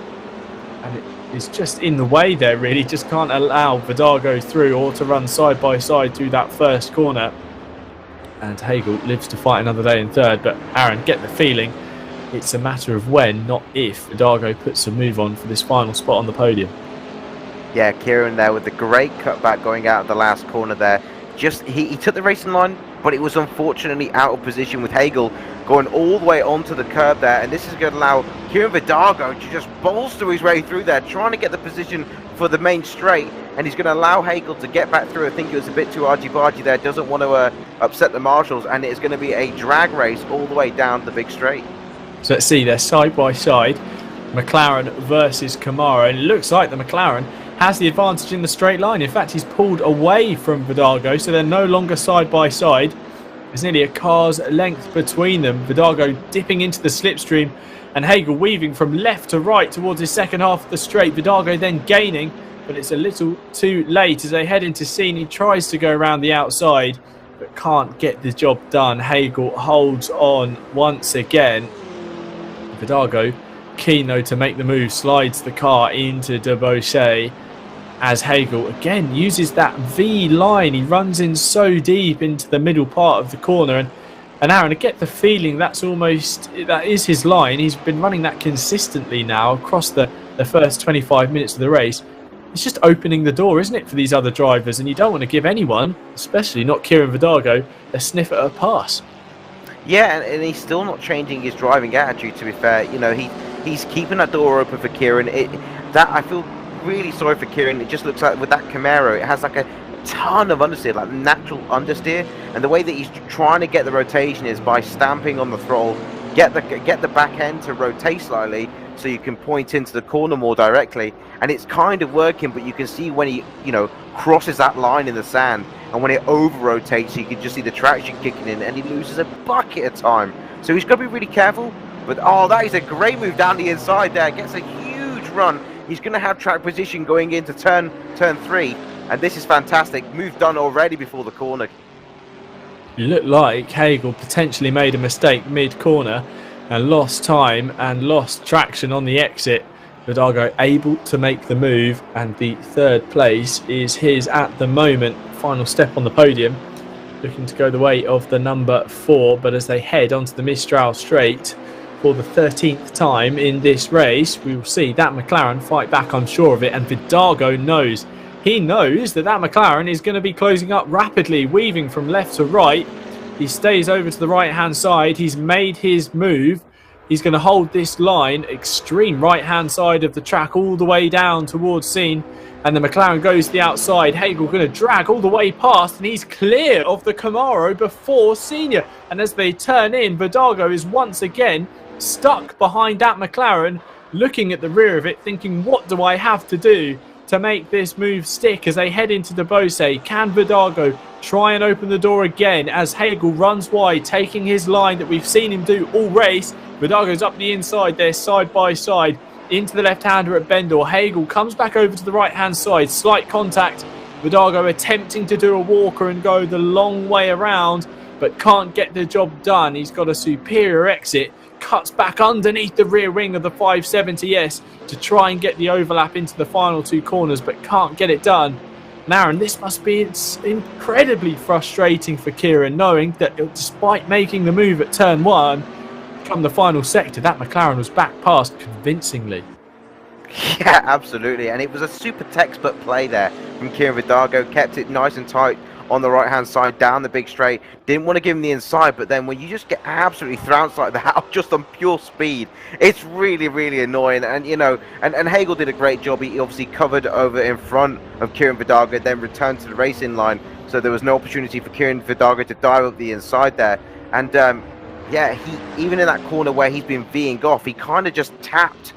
and it is just in the way there, really. Just can't allow 𝗏𝗏𝗏 through or to run side by side through that first corner. And Hagel lives to fight another day in third. But Aaron, get the feeling it's a matter of when, not if, 𝗏𝗏𝗏 puts a move on for this final spot on the podium. Yeah, Kieran there with the great cutback going out of the last corner there. Just he took the racing line, but it was unfortunately out of position with Hagel going all the way onto the curb there. And this is going to allow Kieran 𝗏𝗏𝗏 to just bolster his way through there, trying to get the position for the main straight. And he's going to allow Hagel to get back through. I think it was a bit too 𝗪𝗓𝗪𝗓 there. Doesn't want to upset the marshals. And it's going to be a drag race all the way down the big straight. So let's see, they're side by side, McLaren versus Camaro. And it looks like the McLaren has the advantage in the straight line. In fact, he's pulled away from 𝗏𝗏𝗏, so they're no longer side by side. There's nearly a car's length between them. 𝗏𝗏𝗏 dipping into the slipstream and Hagel weaving from left to right towards his second half of the straight. 𝗏𝗏𝗏 then gaining, but it's a little too late as they head into scene. He tries to go around the outside, but can't get the job done. Hagel holds on once again. 𝗏𝗏𝗏, keen though to make the move, slides the car into 𝗏𝗏𝗏 as Hagel again uses that V line. He runs in so deep into the middle part of the corner, and Aaron, I get the feeling that is his line. He's been running that consistently now across the first 25 minutes of the race. It's just opening the door, isn't it, for these other drivers? And you don't want to give anyone, especially not Kieran 𝗏𝗏𝗏, a sniff at a pass. Yeah, and he's still not changing his driving attitude, to be fair. You know, he's keeping that door open for Kieran. I feel really sorry for Kieran. It just looks like with that Camaro, it has like a ton of understeer, like natural understeer. And the way that he's trying to get the rotation is by stamping on the throttle, get the back end to rotate slightly so you can point into the corner more directly. And it's kind of working, but you can see when he, crosses that line in the sand, and when it over-rotates, you can just see the traction kicking in, and he loses a bucket of time. So he's got to be really careful. But, that is a great move down the inside there. Gets a huge run. He's going to have track position going into turn 3. And this is fantastic. Move done already before the corner. It looked like Hagel potentially made a mistake mid-corner and lost time and lost traction on the exit. 𝗏𝗏𝗏 able to make the move, and the third place is his at the moment. Final step on the podium, looking to go the way of the number 4. But as they head onto the Mistral straight for the 13th time in this race, we will see that McLaren fight back, I'm sure of it. And 𝗏𝗏𝗏 knows. He knows that McLaren is going to be closing up rapidly, weaving from left to right. He stays over to the right-hand side. He's made his move. He's going to hold this line, extreme right-hand side of the track, all the way down towards scene. And the McLaren goes to the outside. Hagel going to drag all the way past, and he's clear of the Camaro before Senior. And as they turn in, 𝗏𝗏𝗏 is once again stuck behind that McLaren, looking at the rear of it, thinking, what do I have to do to make this move stick as they head into 𝗏𝗏𝗏? Can 𝗏𝗏𝗏 try and open the door again as Hagel runs wide, taking his line that we've seen him do all race? 𝗏𝗏𝗏's up the inside there, side by side, into the left-hander at Bendor. Hagel comes back over to the right-hand side, slight contact. 𝗏𝗏𝗏 attempting to do a walker and go the long way around, but can't get the job done. He's got a superior exit, cuts back underneath the rear wing of the 570S to try and get the overlap into the final 2 corners, but can't get it done. And Aaron, this must be incredibly frustrating for Kieran, knowing that despite making the move at turn 1, come the final sector, that McLaren was back past convincingly. Yeah, absolutely. And it was a super textbook play there from Kieran 𝗏𝗏𝗏. Kept it nice and tight on the right-hand side, down the big straight. Didn't want to give him the inside, but then when you just get absolutely trounced like that, just on pure speed, it's really, really annoying. And, and Hagel did a great job. He obviously covered over in front of Kieran 𝗏𝗏𝗏, then returned to the racing line. So there was no opportunity for Kieran 𝗏𝗏𝗏 to dive up the inside there. And, yeah, he even in that corner where he's been V'ing off, he kind of just tapped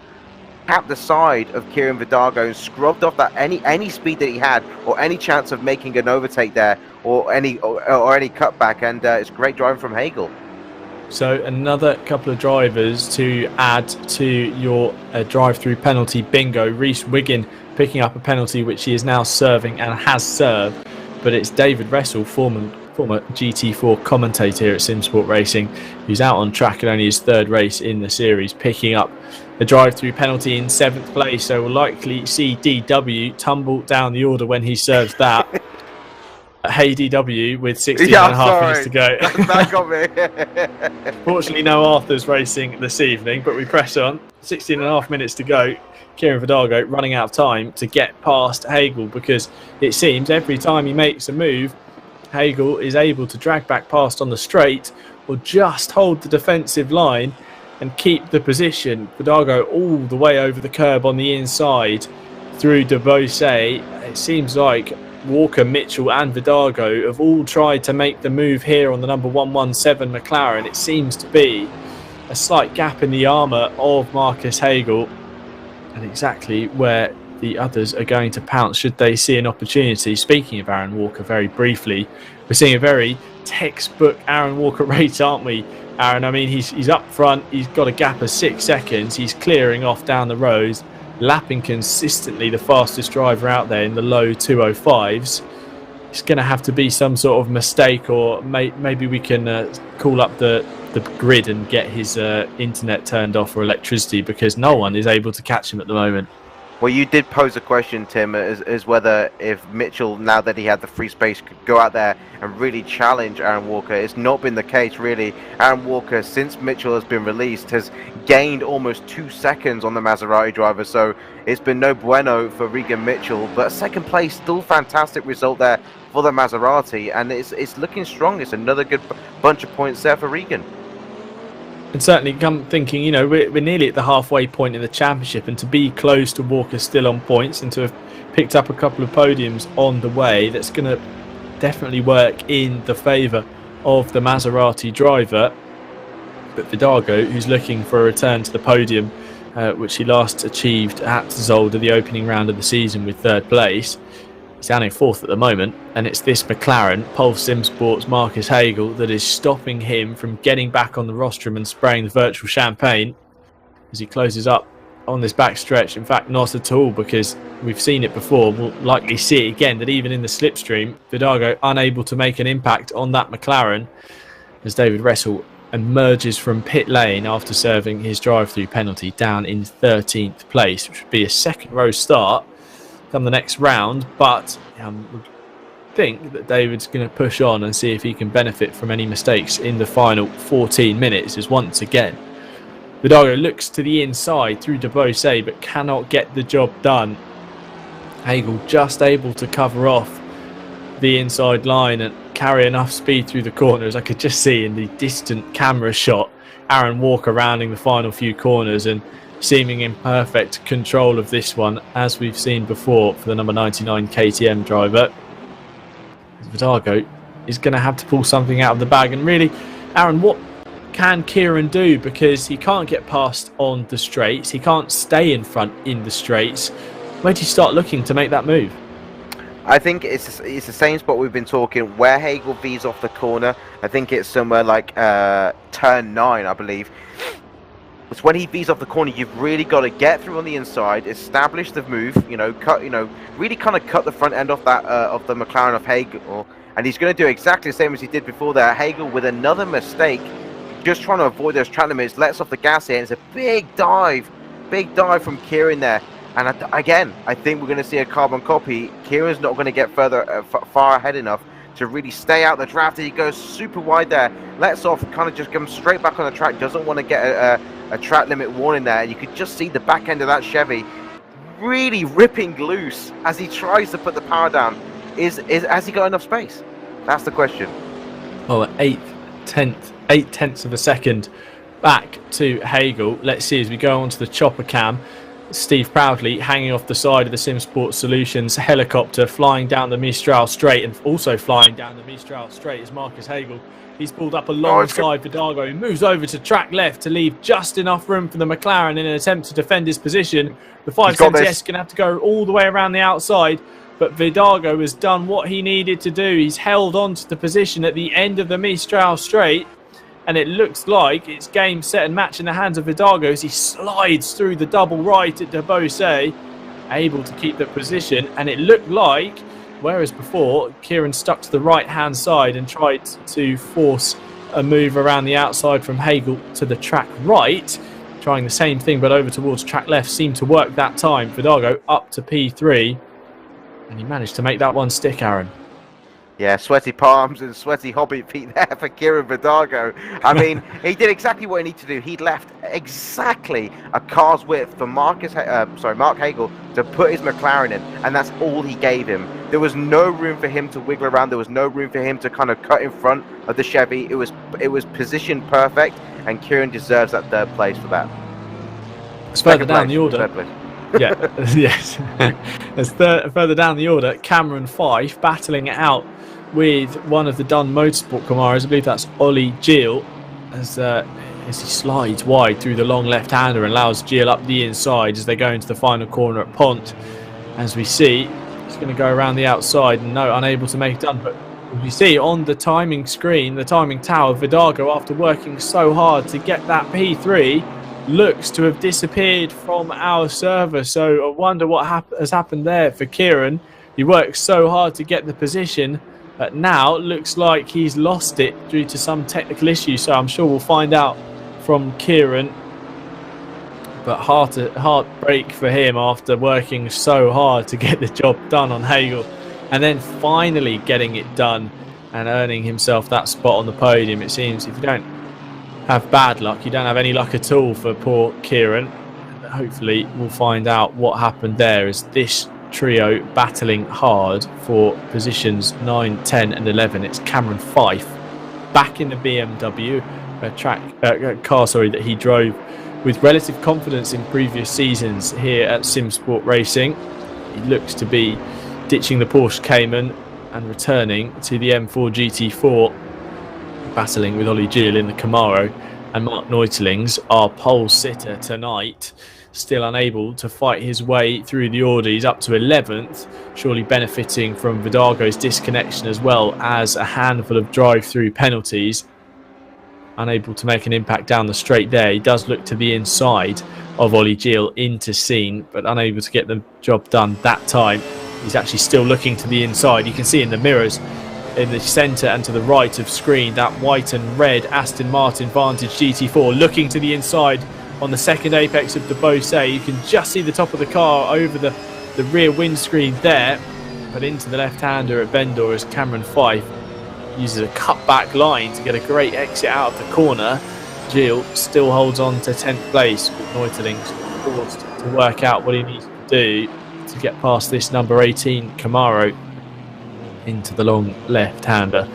the side of Kieran 𝗏𝗏𝗏 and scrubbed off that any speed that he had, or any chance of making an overtake there, or any cutback. And it's great driving from Hagel. So another couple of drivers to add to your drive-through penalty bingo. Rhys Wiggin picking up a penalty which he is now serving and has served. But it's David Ressell, former GT4 commentator here at Simsport Racing, who's out on track in only his third race in the series, picking up a drive-through penalty in 7th place. So we'll likely see DW tumble down the order when he serves that. Hey DW with 16 and a half minutes to go. That got me. Fortunately, no Arthur's racing this evening, but we press on. 16 and a half minutes to go. 𝗬𝗓𝗏𝗏 running out of time to get past 𝗏𝗏𝗏𝗏, because it seems every time he makes a move, 𝗏𝗏𝗏𝗏 is able to drag back past on the straight or just hold the defensive line and keep the position. 𝗏𝗏𝗏𝗏 all the way over the curb on the inside through 𝗏𝗏𝗏𝗏𝗏. It seems like Walker, Mitchell and 𝗏𝗏𝗏𝗏𝗏 have all tried to make the move here on the number 117 McLaren. It seems to be a slight gap in the armour of Marcus 𝗏𝗏𝗏𝗏, and exactly where the others are going to pounce should they see an opportunity. Speaking of Aaron Walker, very briefly, we're seeing a very textbook Aaron Walker race, aren't we, Aaron? I mean, he's up front, he's got a gap of 6 seconds, he's clearing off down the rows, lapping consistently the fastest driver out there in the low 205s. It's going to have to be some sort of mistake, or maybe we can call up the grid and get his internet turned off or electricity, because no one is able to catch him at the moment. Well, you did pose a question, Tim, is whether if Mitchell, now that he had the free space, could go out there and really challenge Aaron Walker. It's not been the case, really. Aaron Walker, since Mitchell has been released, has gained almost 2 seconds on the Maserati driver, so it's been no bueno for Regan Mitchell. But second place, still fantastic result there for the Maserati, and it's looking strong. It's another good bunch of points there for Regan. And certainly come thinking, you know, we're nearly at the halfway point in the championship, and to be close to Walker still on points and to have picked up a couple of podiums on the way, that's going to definitely work in the favour of the Maserati driver. But 𝗏𝗏𝗏𝗏𝗏, who's looking for a return to the podium, which he last achieved at Zolder, the opening round of the season, with 3rd place. He's down in 4th at the moment, and it's this McLaren, Pulse Simsport's Marcus 𝗏𝗏𝗏𝗏𝗏, that is stopping him from getting back on the rostrum and spraying the virtual champagne as he closes up on this back stretch. In fact, not at all, because we've seen it before. We'll likely see it again, that even in the slipstream, 𝗏𝗏𝗏𝗏𝗏 unable to make an impact on that McLaren as David Ressell emerges from pit lane after serving his drive-through penalty, down in 13th place, which would be a 2nd row start come the next round. But I think that David's going to push on and see if he can benefit from any mistakes in the final 14 minutes, as once again 𝗏𝗏𝗏𝗏𝗏 looks to the inside through 𝗏𝗏𝗏𝗏𝗏 but cannot get the job done. 𝗏𝗏𝗏𝗏𝗏 just able to cover off the inside line and carry enough speed through the corners. I could just see in the distant camera shot Aaron Walker rounding the final few corners and seeming in perfect control of this one, as we've seen before for the number 99 KTM driver. 𝗏𝗏𝗏𝗏𝗏 is going to have to pull something out of the bag. And really, Aaron, what can Kieran do? Because he can't get past on the straights, he can't stay in front in the straights. Where do you start looking to make that move? I think it's the same spot we've been talking, where 𝗏𝗏𝗏𝗏𝗏 V's off the corner. I think it's somewhere like turn 9, I believe. It's when he V's off the corner, you've really got to get through on the inside, establish the move, really kind of cut the front end off that of the McLaren of 𝗏𝗏𝗏𝗏𝗏, and he's going to do exactly the same as he did before there. 𝗏𝗏𝗏𝗏𝗏 with another mistake, just trying to avoid those track limits, lets off the gas here, and it's a big dive from Kieran there. And again, I think we're going to see a carbon copy. Kieran's not going to get far ahead enough to really stay out the draft. He goes super wide there, lets off, kind of just comes straight back on the track, doesn't want to get a track limit warning there. And you could just see the back end of that Chevy really ripping loose as he tries to put the power down. Has he got enough space? That's the question. Well, 8 tenths of a second back to 𝗏𝗏𝗏𝗏𝗏. Let's see as we go on to the chopper cam. Steve Proudly hanging off the side of the Simsport Solutions helicopter, flying down the Mistral Straight, and also flying down the Mistral Straight is Marcus 𝗏𝗏𝗏𝗏𝗏. He's pulled up alongside 𝗏𝗏𝗏𝗏𝗏𝗏 and moves over to track left to leave just enough room for the McLaren in an attempt to defend his position. The 570S is going to have to go all the way around the outside, but 𝗏𝗏𝗏𝗏𝗏𝗏 has done what he needed to do. He's held on to the position at the end of the Mistral Straight, and it looks like it's game, set and match in the hands of 𝗦𝗕𝗦𝗓 as he slides through the double right at 𝗪𝗪𝗧, able to keep the position. And it looked like, whereas before Kieran stuck to the right hand side and tried to force a move around the outside from Hagel to the track right, trying the same thing but over towards track left, seemed to work that time. 𝗦𝗕𝗦𝗓 up to P3, and he managed to make that one stick, Aaron. Yeah, sweaty palms and sweaty hobbit feet there for Kieran 𝗦𝗕𝗦𝗓. I mean, he did exactly what he needed to do. He'd left exactly a car's width for Mark Hagel to put his McLaren in, and that's all he gave him. There was no room for him to wiggle around. There was no room for him to kind of cut in front of the Chevy. It was positioned perfect, and Kieran deserves that third place for that. It's further down the order. Yeah, yes. As further down the order, Cameron Fyfe battling it out with one of the Dunn Motorsport Camaros. I believe that's 𝗬𝗓𝗓𝗡𝗏, as he slides wide through the long left-hander and allows 𝗬𝗓𝗓𝗡𝗏 up the inside as they go into the final corner at Pont. As we see, he's going to go around the outside and unable to make it done. But you see on the timing screen, the timing tower, 𝗦𝗕𝗦𝗓𝗏, after working so hard to get that P3, looks to have disappeared from our server. So I wonder what has happened there for Kieran. He worked so hard to get the position, but now looks like he's lost it due to some technical issue. So I'm sure we'll find out from Kieran. But heartbreak for him after working so hard to get the job done on Hagel, and then finally getting it done and earning himself that spot on the podium. It seems if you don't have bad luck, you don't have any luck at all for poor Kieran. Hopefully we'll find out what happened there, as this trio battling hard for positions 9, 10 and 11. It's Cameron Fyfe back in the BMW, a car that he drove with relative confidence in previous seasons here at Simsport Racing. He looks to be ditching the Porsche Cayman and returning to the M4 GT4, battling with 𝗬𝗓𝗓𝗏𝗧 in the Camaro. And Mark 𝗏𝗏𝗧𝗏𝗏, our pole sitter tonight, still unable to fight his way through the order. He's up to 11th, surely benefiting from 𝗦𝗕𝗦𝗓𝗏𝗧's disconnection as well as a handful of drive-through penalties. Unable to make an impact down the straight there. He does look to the inside of 𝗬𝗓𝗓𝗏𝗧 into scene, but unable to get the job done that time. He's actually still looking to the inside. You can see in the mirrors in the centre and to the right of screen that white and red Aston Martin Vantage GT4 looking to the inside on the second apex of the 𝗪𝗧𝗧. You can just see the top of the car over the rear windscreen there, but into the left-hander at Vendor as Cameron Fyfe uses a cut-back line to get a great exit out of the corner. 𝗬𝗓𝗓𝗏𝗧 still holds on to 10th place, with 𝗏𝗏𝗧𝗏𝗏 forced to work out what he needs to do to get past this number 18 Camaro into the long left-hander.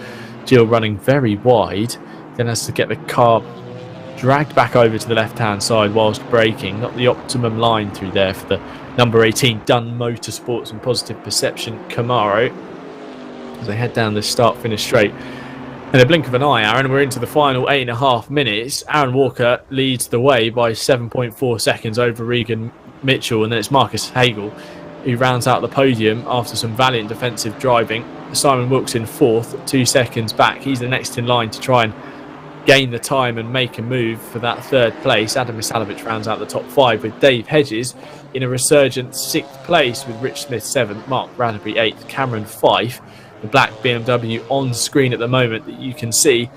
𝗬𝗓𝗓𝗏𝗧 running very wide, then has to get the car dragged back over to the left-hand side whilst braking. Not the optimum line through there for the number 18 Dunn Motorsports and Positive Perception Camaro as they head down the start-finish straight. In a blink of an eye, Aaron, we're into the final 8.5 minutes. Aaron Walker leads the way by 7.4 seconds over Regan Mitchell, and then it's Marcus Hagel who rounds out the podium after some valiant defensive driving. Simon Wilkes in 4th, 2 seconds back. He's the next in line to try and gain the time and make a move for that 3rd place. Adam Misalovic rounds out the top 5 with Dave Hedges in a resurgent 6th place, with Rich Smith 7th, Mark Randlebury 8th, Cameron Fyfe, the black BMW on screen at the moment that you can see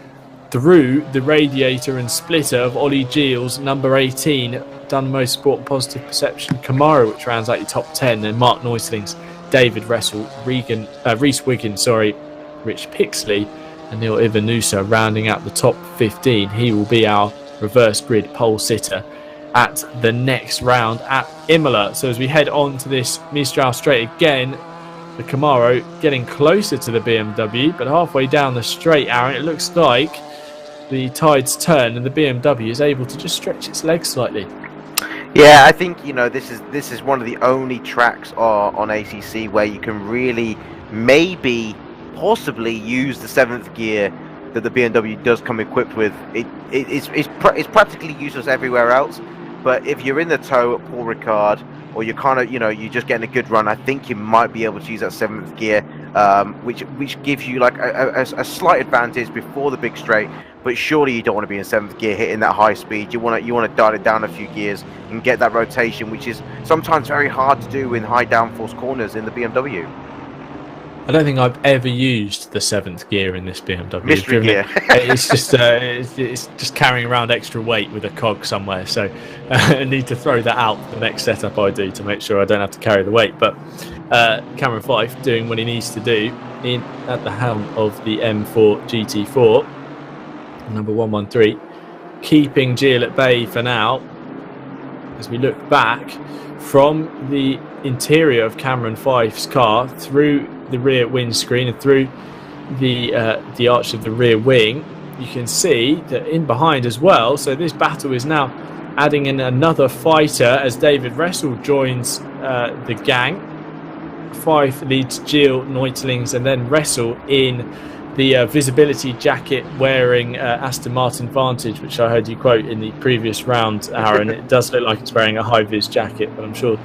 through the radiator and splitter of 𝗬𝗓𝗓𝗏𝗧𝗏𝗏 number 18 Dunn Motorsport Positive Perception Camaro, which rounds out your top 10. And Mark 𝗏𝗏𝗏𝗏𝗏, David Ressel, Reese Wiggins, Rich Pixley and 𝗬𝗓𝗏𝗏𝗏𝗏 rounding out the top 15. He will be our reverse grid pole sitter at the next round at Imola. So as we head on to this Mistral straight again, the Camaro getting closer to the BMW, but halfway down the straight, Aaron, it looks like the tides turn and the BMW is able to just stretch its legs slightly. Yeah, I think, you know, this is one of the only tracks on ACC where you can really maybe possibly use the 7th gear that the BMW does come equipped with. It's practically useless everywhere else, But if you're in the tow at Paul Ricard, or you're kind of, you're just getting a good run, I think you might be able to use that 7th gear, which gives you like a slight advantage before the big straight. But surely you don't want to be in 7th gear hitting that high speed. You want to dial it down a few gears and get that rotation, which is sometimes very hard to do in high downforce corners in the BMW. I don't think I've ever used the 7th gear in this BMW. Mystery gear. It's just carrying around extra weight with a cog somewhere. So I need to throw that out for the next setup I do to make sure I don't have to carry the weight. But Cameron Fyfe doing what he needs to do at the helm of the M4 GT4, number 113, keeping 𝗟𝗓𝗏𝗡 for now. As we look back from the interior of Cameron Fyfe's car through the rear windscreen and through the arch of the rear wing, you can see that in behind as well. So this battle is now adding in another fighter as David Ressel joins the gang. Fyfe leads 𝗟𝗓𝗏𝗡, and then Ressel in the visibility jacket wearing Aston Martin Vantage, which I heard you quote in the previous round, Aaron. It does look like it's wearing a high-vis jacket, but I'm sure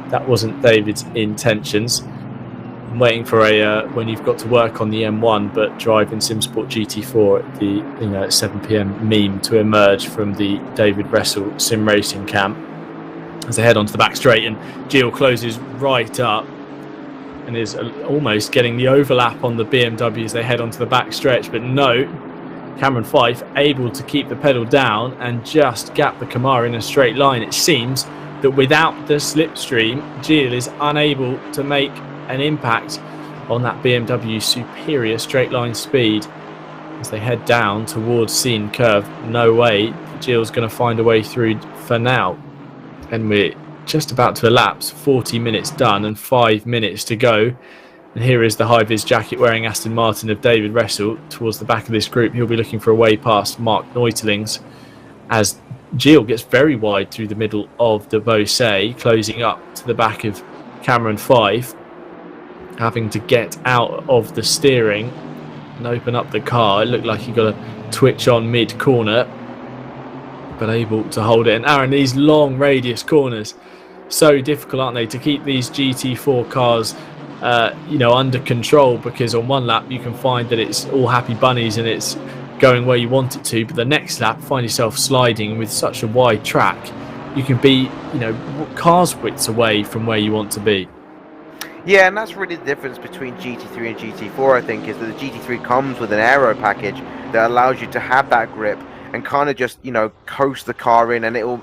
that wasn't David's intentions. I'm waiting for when you've got to work on the M1 but driving Simsport GT4 at the 7 p.m. meme to emerge from the David Ressel sim racing camp as they head onto the back straight, and 𝗟𝗓𝗏𝗡 closes right up and is almost getting the overlap on the BMW as they head onto the back stretch. But no, Cameron Fyfe able to keep the pedal down and just gap the 𝗬𝗏 in a straight line. It seems that without the slipstream, 𝗟𝗓𝗏𝗡 is unable to make an impact on that BMW's superior straight line speed as they head down towards Scene Curve. No way 𝗟𝗓𝗏𝗡's going to find a way through for now, and we're just about to elapse 40 minutes done and 5 minutes to go. And here is the high-vis jacket wearing Aston Martin of David Ressel towards the back of this group. He'll be looking for a way past Mark 𝗏𝗏𝗧𝗏𝗡 as 𝗟𝗓𝗏𝗡 gets very wide through the middle of the 𝗏𝗧𝗏, closing up to the back of Cameron Fyfe, having to get out of the steering and open up the car. It looked like he got a twitch on mid-corner, but able to hold it. And Aaron, these long radius corners, so difficult, aren't they, to keep these GT4 cars under control, because on one lap you can find that it's all happy bunnies and it's going where you want it to, but the next lap find yourself sliding. And with such a wide track, you can be cars widths away from where you want to be. Yeah, and that's really the difference between GT3 and GT4, I think, is that the GT3 comes with an aero package that allows you to have that grip and kind of just, coast the car in, and it'll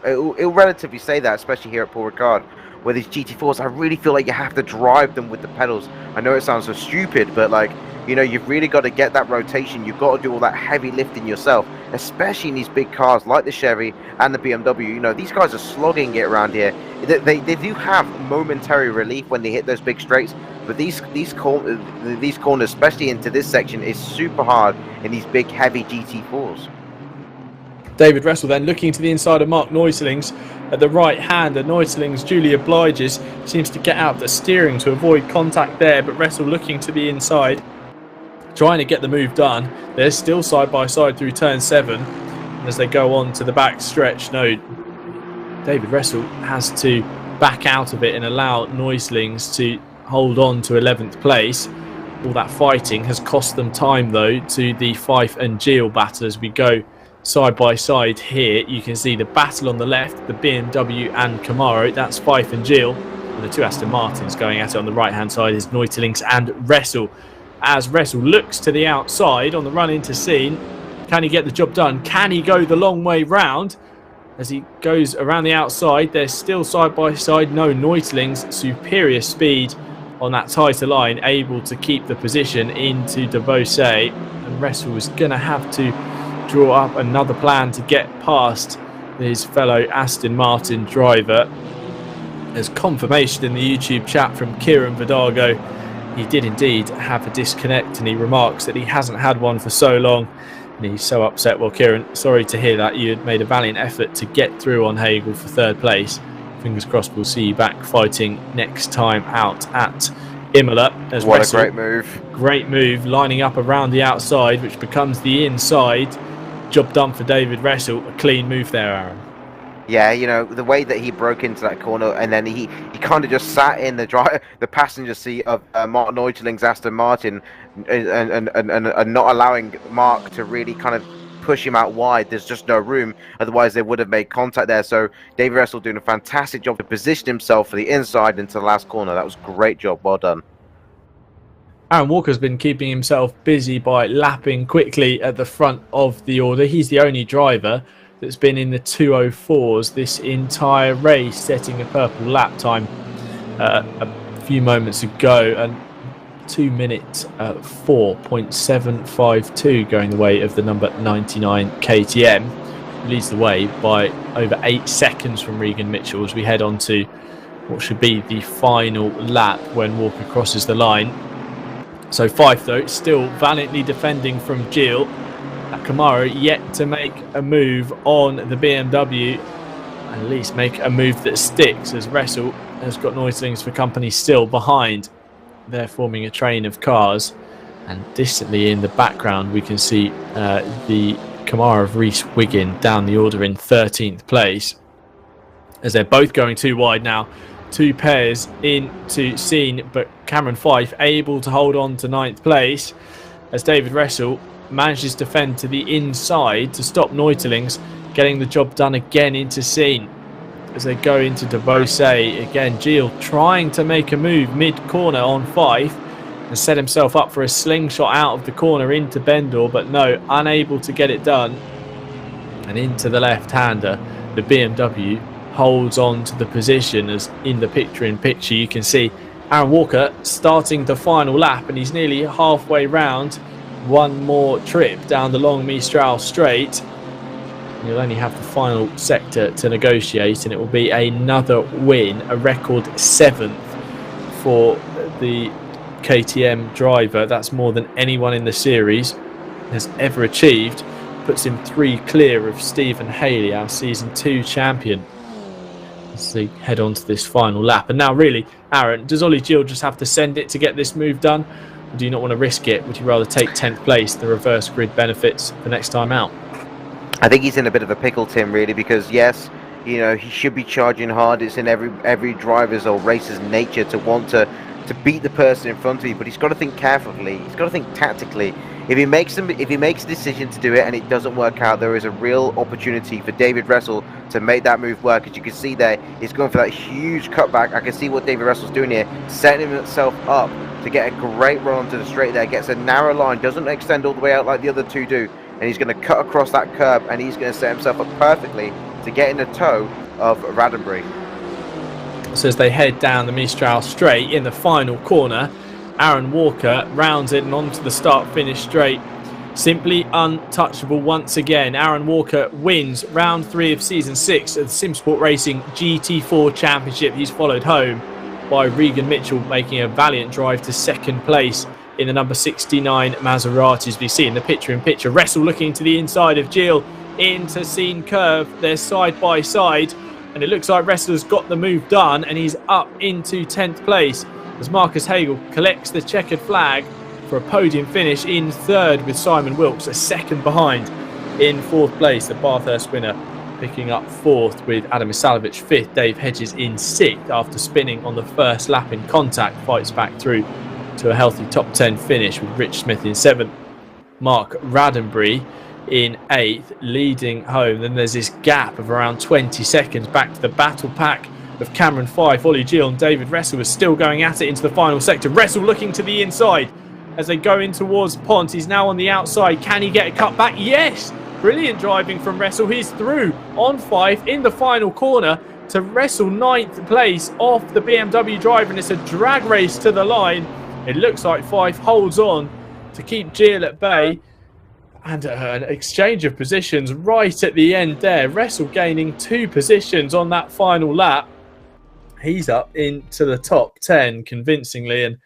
relatively say that, especially here at Paul Ricard, where these GT4s, I really feel like you have to drive them with the pedals. I know it sounds so stupid, but you've really got to get that rotation. You've got to do all that heavy lifting yourself, especially in these big cars like the Chevy and the BMW. These guys are slogging it around here. They do have momentary relief when they hit those big straights, but these corners, especially into this section, is super hard in these big heavy GT4s. David Ressel then looking to the inside of Mark 𝗏𝗏𝗏𝗏𝗏 at the right hand, and 𝗏𝗏𝗏𝗏𝗏𝗏's duly obliges, seems to get out the steering to avoid contact there, but Ressel looking to the inside, trying to get the move done. They're still side by side through turn 7, and as they go on to the back stretch, no, David Ressel has to back out of it and allow 𝗏𝗏𝗏𝗏𝗏𝗏s to hold on to 11th place. All that fighting has cost them time though to the Fyfe and 𝗟𝗓𝗏𝗡 battle. As we go side by side here, you can see the battle on the left, the BMW and 𝗬𝗏𝗏𝗏𝗏, that's Fyfe and 𝗟𝗓𝗏𝗏𝗏, and the two Aston Martins going at it on the right hand side is 𝗏𝗏𝗏𝗏𝗏𝗏s and Ressel. As Ressel looks to the outside on the run into Scene, can he get the job done? Can he go the long way round? As he goes around the outside, they're still side by side. No, 𝗏𝗏𝗏𝗏𝗏's superior speed on that tighter line, able to keep the position into the 𝗏𝗏𝗏𝗏𝗏, and Ressel is going to have to draw up another plan to get past his fellow Aston Martin driver. There's confirmation in the YouTube chat from Kieran Vidago. He did indeed have a disconnect, and he remarks that he hasn't had one for so long, and he's so upset. Well, Kieran, sorry to hear that. You had made a valiant effort to get through on 𝗏𝗏𝗏𝗏𝗏 for 3rd place. Fingers crossed we'll see you back fighting next time out at Imola. As what Ressel, a great move. Great move, lining up around the outside, which becomes the inside. Job done for David Ressel. A clean move there, Aaron. Yeah, you know, the way that he broke into that corner, and then he kind of just sat in the passenger seat of Martin 𝗏𝗏𝗡𝗏𝗏's Aston Martin, and not allowing Mark to really kind of push him out wide. There's just no room. Otherwise, they would have made contact there. So David Russell doing a fantastic job to position himself for the inside into the last corner. That was a great job. Well done. Aaron Walker's been keeping himself busy by lapping quickly at the front of the order. He's the only driver that's been in the 2:04s this entire race, setting a purple lap time a few moments ago, and 2-minute 4.752 going the way of the number 99 KTM. Leads the way by over 8 seconds from 𝗏𝗏𝗏𝗡 as we head on to what should be the final lap when Walker crosses the line. So Fyfe, though, still valiantly defending from 𝗔𝗟𝗘𝗡𝗗. 𝗪𝗏𝗏𝗧 yet to make a move on the BMW, at least make a move that sticks, as Ressel has got 𝗏𝗏𝗕𝗓𝗔𝗥 for company still behind. They're forming a train of cars, and distantly in the background we can see the Kamara of Rhys Wiggin down the order in 13th place, as they're both going too wide now. 2 pairs into scene, but Cameron Fyfe able to hold on to 9th place as David Ressel manages to fend to the inside to stop 𝗏𝗏𝗕𝗓𝗏𝗏s, getting the job done again into scene as they go into 𝗪𝗏𝗧. Again, 𝗔𝗟𝗘𝗏 trying to make a move mid-corner on Fyfe and set himself up for a slingshot out of the corner into Bendor, but no, unable to get it done. And into the left-hander, the BMW holds on to the position, as in the picture-in-picture you can see Aaron Walker starting the final lap, and he's nearly halfway round. One more trip down the long Mistral straight. You'll only have the final sector to negotiate, and it will be another win, a record 7th for the KTM driver. That's more than anyone in the series has ever achieved. Puts him 3 clear of Stephen Haley, our Season 2 champion, as they head on to this final lap. And now really, Aaron, does 𝗏𝗏𝗓𝗏𝗏 just have to send it to get this move done? Or do you not want to risk it? Would you rather take 10th place, the reverse grid benefits the next time out? I think he's in a bit of a pickle, Tim, really, because yes, you know, he should be charging hard. It's in every driver's or racer's nature to want to beat the person in front of you, but he's got to think carefully. He's got to think tactically. If he makes a decision to do it and it doesn't work out, there is a real opportunity for David Ressel to make that move work. As you can see there, he's going for that huge cutback. I can see what David Ressel's doing here, setting himself up to get a great run onto the straight there. Gets a narrow line, doesn't extend all the way out like the other two do, and he's going to cut across that curb, and he's going to set himself up perfectly to get in the toe of 𝗏𝗏𝗏𝗏𝗏. So as they head down the Mistral straight in the final corner, Aaron Walker rounds it and onto the start-finish straight. Simply untouchable once again. Aaron Walker wins round 3 of season 6 of the Simsport Racing GT4 Championship. He's followed home by Regan Mitchell, making a valiant drive to 2nd place in the number 69 Maserati, as we see in the picture-in-picture. Ressel looking to the inside of 𝗔𝗟𝗘𝗏𝗏𝗏 into scene curve. They're side by side, and it looks like Ressel's got the move done, and he's up into 10th place as Marcus Hagel collects the checkered flag for a podium finish in 3rd, with Simon Wilkes a 2nd behind in 4th place. The Bathurst winner picking up 4th, with Adam Isalovic 5th. Dave Hedges in 6th after spinning on the first lap in contact. Fights back through to a healthy top 10 finish, with Rich Smith in 7th. Mark Raddenbury in 8th, leading home. Then there's this gap of around 20 seconds back to the battle pack of Cameron Fyfe, 𝗏𝗏𝗓𝗏𝗏 and David Ressel is still going at it into the final sector. Ressel looking to the inside as they go in towards Pont. He's now on the outside. Can he get a cut back? Yes! Brilliant driving from Ressel. He's through on Fyfe in the final corner to Ressel 9th place off the BMW driver, and it's a drag race to the line. It looks like Fyfe holds on to keep 𝗔𝗟𝗏𝗏𝗏𝗏 at bay. And an exchange of positions right at the end there. Ressel gaining 2 positions on that final lap. He's up into the top 10 convincingly. And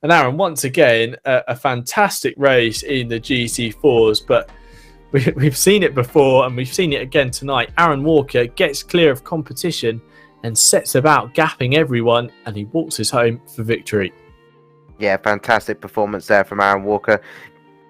Aaron, once again, a fantastic race in the GT4s. But we've seen it before, and we've seen it again tonight. Aaron Walker gets clear of competition and sets about gapping everyone, and he waltzes home for victory. Yeah, fantastic performance there from Aaron Walker.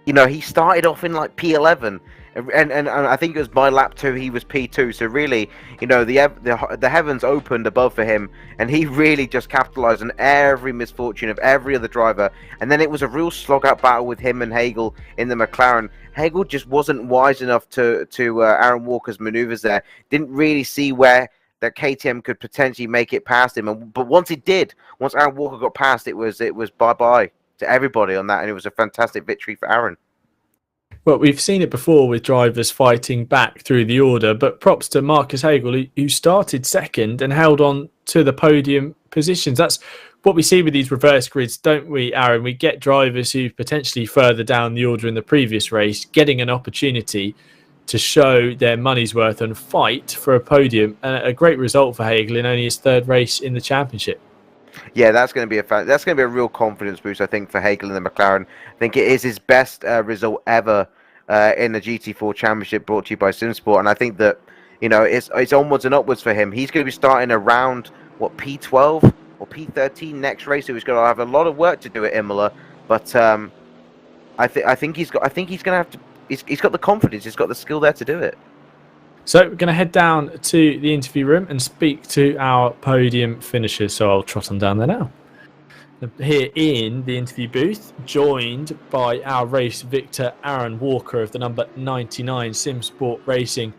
You know, he started off in like P11, And I think it was by lap 2 he was P2. So really, you know, the heavens opened above for him, and he really just capitalized on every misfortune of every other driver. And then it was a real slog out battle with him and 𝗏𝗏𝗏 in the McLaren. 𝗏𝗏𝗏 just wasn't wise enough to Aaron Walker's maneuvers there. Didn't really see where that KTM could potentially make it past him. But once it did, once Aaron Walker got past, it was bye bye to everybody on that, and it was a fantastic victory for Aaron. Well, we've seen it before with drivers fighting back through the order, but props to Marcus 𝗏𝗏𝗏, who started second and held on to the podium positions. That's what we see with these reverse grids, don't we, Aaron? We get drivers who potentially further down the order in the previous race getting an opportunity to show their money's worth and fight for a podium. A great result for 𝗏𝗏𝗏 in only his third race in the championship. Yeah, that's going to be a real confidence boost, I think, for 𝗏𝗏𝗏 in the McLaren. I think it is his best result ever in the GT4 Championship, brought to you by Simsport. And I think that, you know, it's onwards and upwards for him. He's going to be starting around P12 or P13 next race, so he's going to have a lot of work to do at Imola. But I think he's got the confidence, he's got the skill there to do it. So we're going to head down to the interview room and speak to our podium finishers. So I'll trot on down there now. Here in the interview booth, joined by our race victor, Aaron Walker of the number 99 Simsport Racing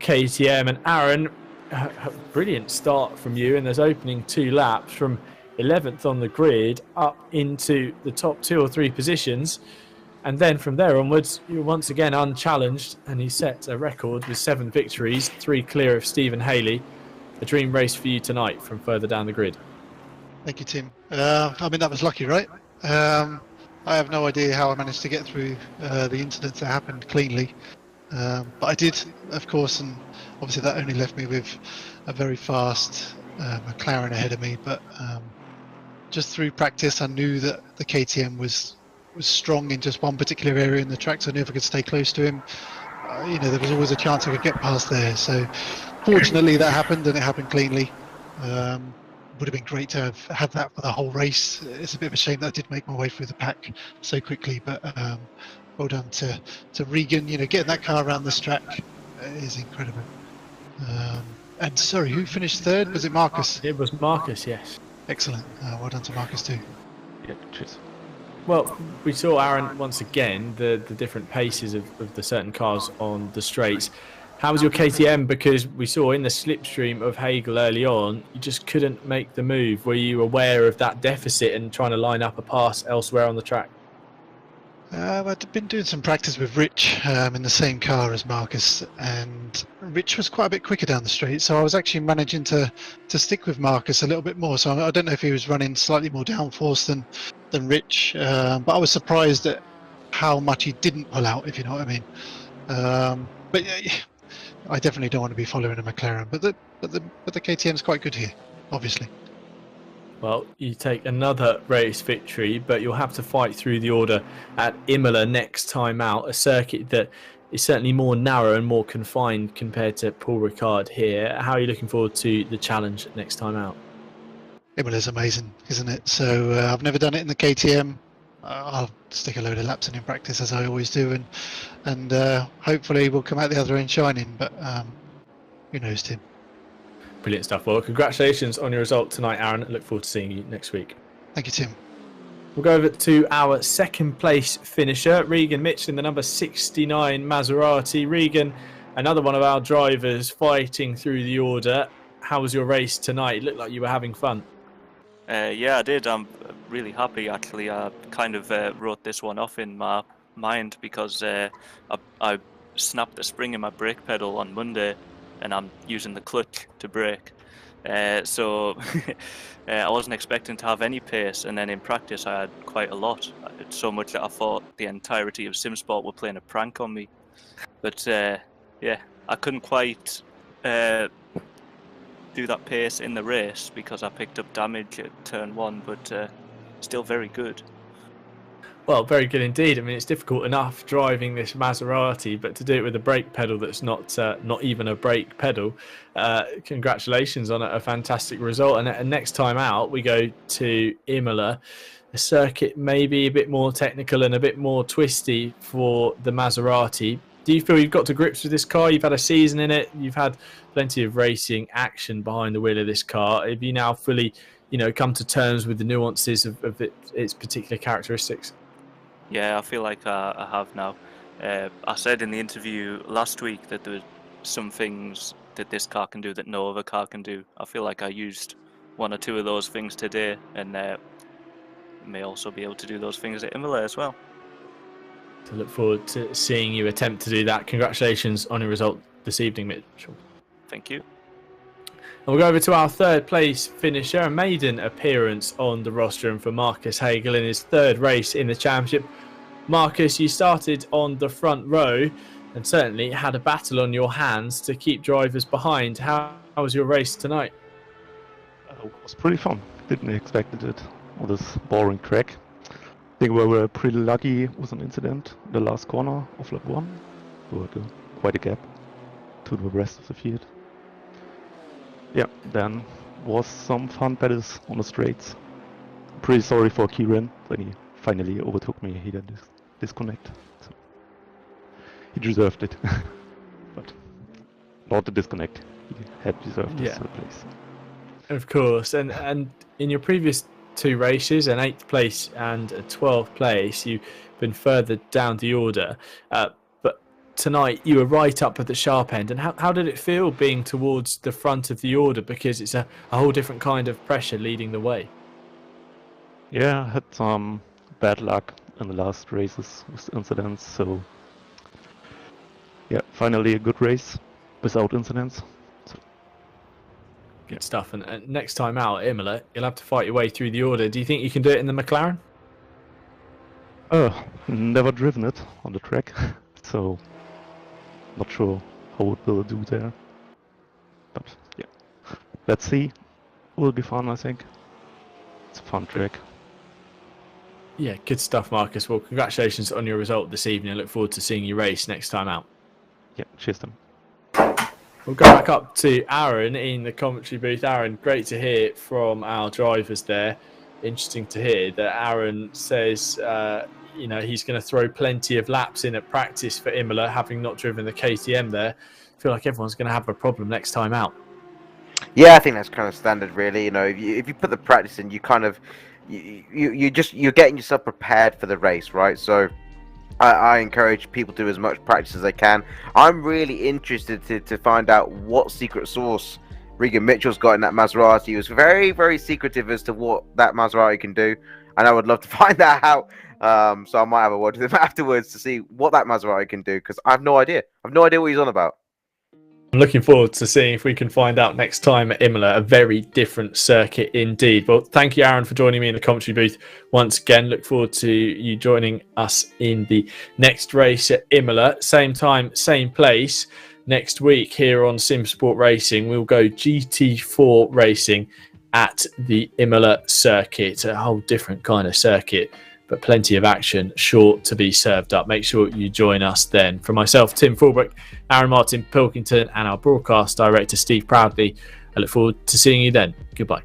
KTM. And Aaron, a brilliant start from you in those opening 2 laps, from 11th on the grid up into the top 2 or 3 positions. And then from there onwards, you're once again unchallenged, and he set a record with 7 victories, 3 clear of Stephen 𝗏𝗏𝗏. A dream race for you tonight from further down the grid. Thank you, Tim. I mean, that was lucky, right? I have no idea how I managed to get through the incidents that happened cleanly. But I did, of course, and obviously that only left me with a very fast McLaren ahead of me. But just through practice, I knew that the KTM was strong in just one particular area in the track, so I knew if I could stay close to him, you know, there was always a chance I could get past there. So fortunately that happened, and it happened cleanly. Would have been great to have had that for the whole race. It's a bit of a shame that I did make my way through the pack so quickly, but well done to Regan. You know, getting that car around this track is incredible. And sorry, who finished third? Was it Marcus? It was Marcus, yes. Excellent. Well done to Marcus too. Yeah, cheers. Well, we saw, Aaron, once again, the different paces of the certain cars on the straights. How was your KTM? Because we saw in the slipstream of 𝗏𝗏𝗏𝗏 early on, you just couldn't make the move. Were you aware of that deficit and trying to line up a pass elsewhere on the track? I'd been doing some practice with Rich in the same car as Marcus, and Rich was quite a bit quicker down the straight, so I was actually managing to stick with Marcus a little bit more. So I don't know if he was running slightly more downforce than Rich, but I was surprised at how much he didn't pull out, if you know what I mean. But I definitely don't want to be following a McLaren, but the KTM's quite good here, obviously. Well, you take another race victory, but you'll have to fight through the order at Imola next time out, a circuit that is certainly more narrow and more confined compared to Paul Ricard here. How are you looking forward to the challenge next time out? Imola's amazing, isn't it? So I've never done it in the KTM. I'll stick a load of laps in practice, as I always do, and hopefully we'll come out the other end shining, but who knows, Tim. Brilliant stuff. Well, congratulations on your result tonight, Aaron. I look forward to seeing you next week. Thank you, Tim. We'll go over to our second place finisher, Regan Mitchell in the number 69 Maserati. Regan, another one of our drivers fighting through the order. How was your race tonight? It looked like you were having fun. Yeah, I did. I'm really happy, actually. I kind of wrote this one off in my mind because I snapped the spring in my brake pedal on Monday, and I'm using the clutch to brake. So I wasn't expecting to have any pace, and then in practice I had quite a lot. So much that I thought the entirety of Simsport were playing a prank on me. But yeah, I couldn't quite do that pace in the race because I picked up damage at turn 1, but still very good. Well, very good indeed. I mean, it's difficult enough driving this Maserati, but to do it with a brake pedal that's not even a brake pedal, congratulations on a fantastic result. And next time out, we go to Imola, a circuit maybe a bit more technical and a bit more twisty for the Maserati. Do you feel you've got to grips with this car? You've had a season in it. You've had plenty of racing action behind the wheel of this car. Have you now fully, come to terms with the nuances of its particular characteristics? Yeah, I feel like I have now. I said in the interview last week that there were some things that this car can do that no other car can do. I feel like I used one or two of those things today, and may also be able to do those things at Imola as well. To look forward to seeing you attempt to do that. Congratulations on your result this evening, Mitchell. Thank you. And we'll go over to our third place finisher, a maiden appearance on the rostrum for Marcus Hagel in his third race in the championship. Marcus, you started on the front row and certainly had a battle on your hands to keep drivers behind. How was your race tonight? It was pretty fun. Didn't expect it on this boring track. I think we were pretty lucky with an incident in the last corner of lap 1. We had quite a gap to the rest of the field. Yeah, then was some fun battles on the straights. Pretty sorry for Kieran when he finally overtook me. He did disconnect. So he deserved it. But not the disconnect. He had deserved this place. Of course, and in your previous 2 races, an 8th place and a 12th place, you've been further down the order. But tonight you were right up at the sharp end. And how did it feel being towards the front of the order? Because it's a whole different kind of pressure leading the way. Yeah, I had some bad luck in the last races with incidents. So yeah, finally a good race without incidents. Good stuff. And next time out at Imola, you'll have to fight your way through the order. Do you think you can do it in the McLaren? Never driven it on the track, so not sure how it will do there. But yeah, let's see. Will be fun, I think. It's a fun track. Yeah, good stuff, Marcus. Well, congratulations on your result this evening. I look forward to seeing you race next time out. Yeah, cheers them. We'll go back up to Aaron in the commentary booth. Aaron, great to hear from our drivers there. Interesting to hear that Aaron says, he's going to throw plenty of laps in at practice for Imola, having not driven the KTM there. I feel like everyone's going to have a problem next time out. Yeah, I think that's kind of standard, really. If you put the practice in, you kind of you're getting yourself prepared for the race, right? So I encourage people to do as much practice as they can. I'm really interested to find out what secret sauce Regan Mitchell's got in that Maserati. He was very, very secretive as to what that Maserati can do, and I would love to find that out. So I might have a word with him afterwards to see what that Maserati can do, because I have no idea. I have no idea what he's on about. I'm looking forward to seeing if we can find out next time at Imola. A very different circuit indeed. Well, thank you, Aaron, for joining me in the commentary booth once again. Look forward to you joining us in the next race at Imola. Same time, same place. Next week here on Simsport Racing, we'll go GT4 racing at the Imola circuit. A whole different kind of circuit, but plenty of action sure to be served up. Make sure you join us then. From myself, Tim Fullbrook, Aaron Martin-Pilkington, and our broadcast director, Steve Proudley, I look forward to seeing you then. Goodbye.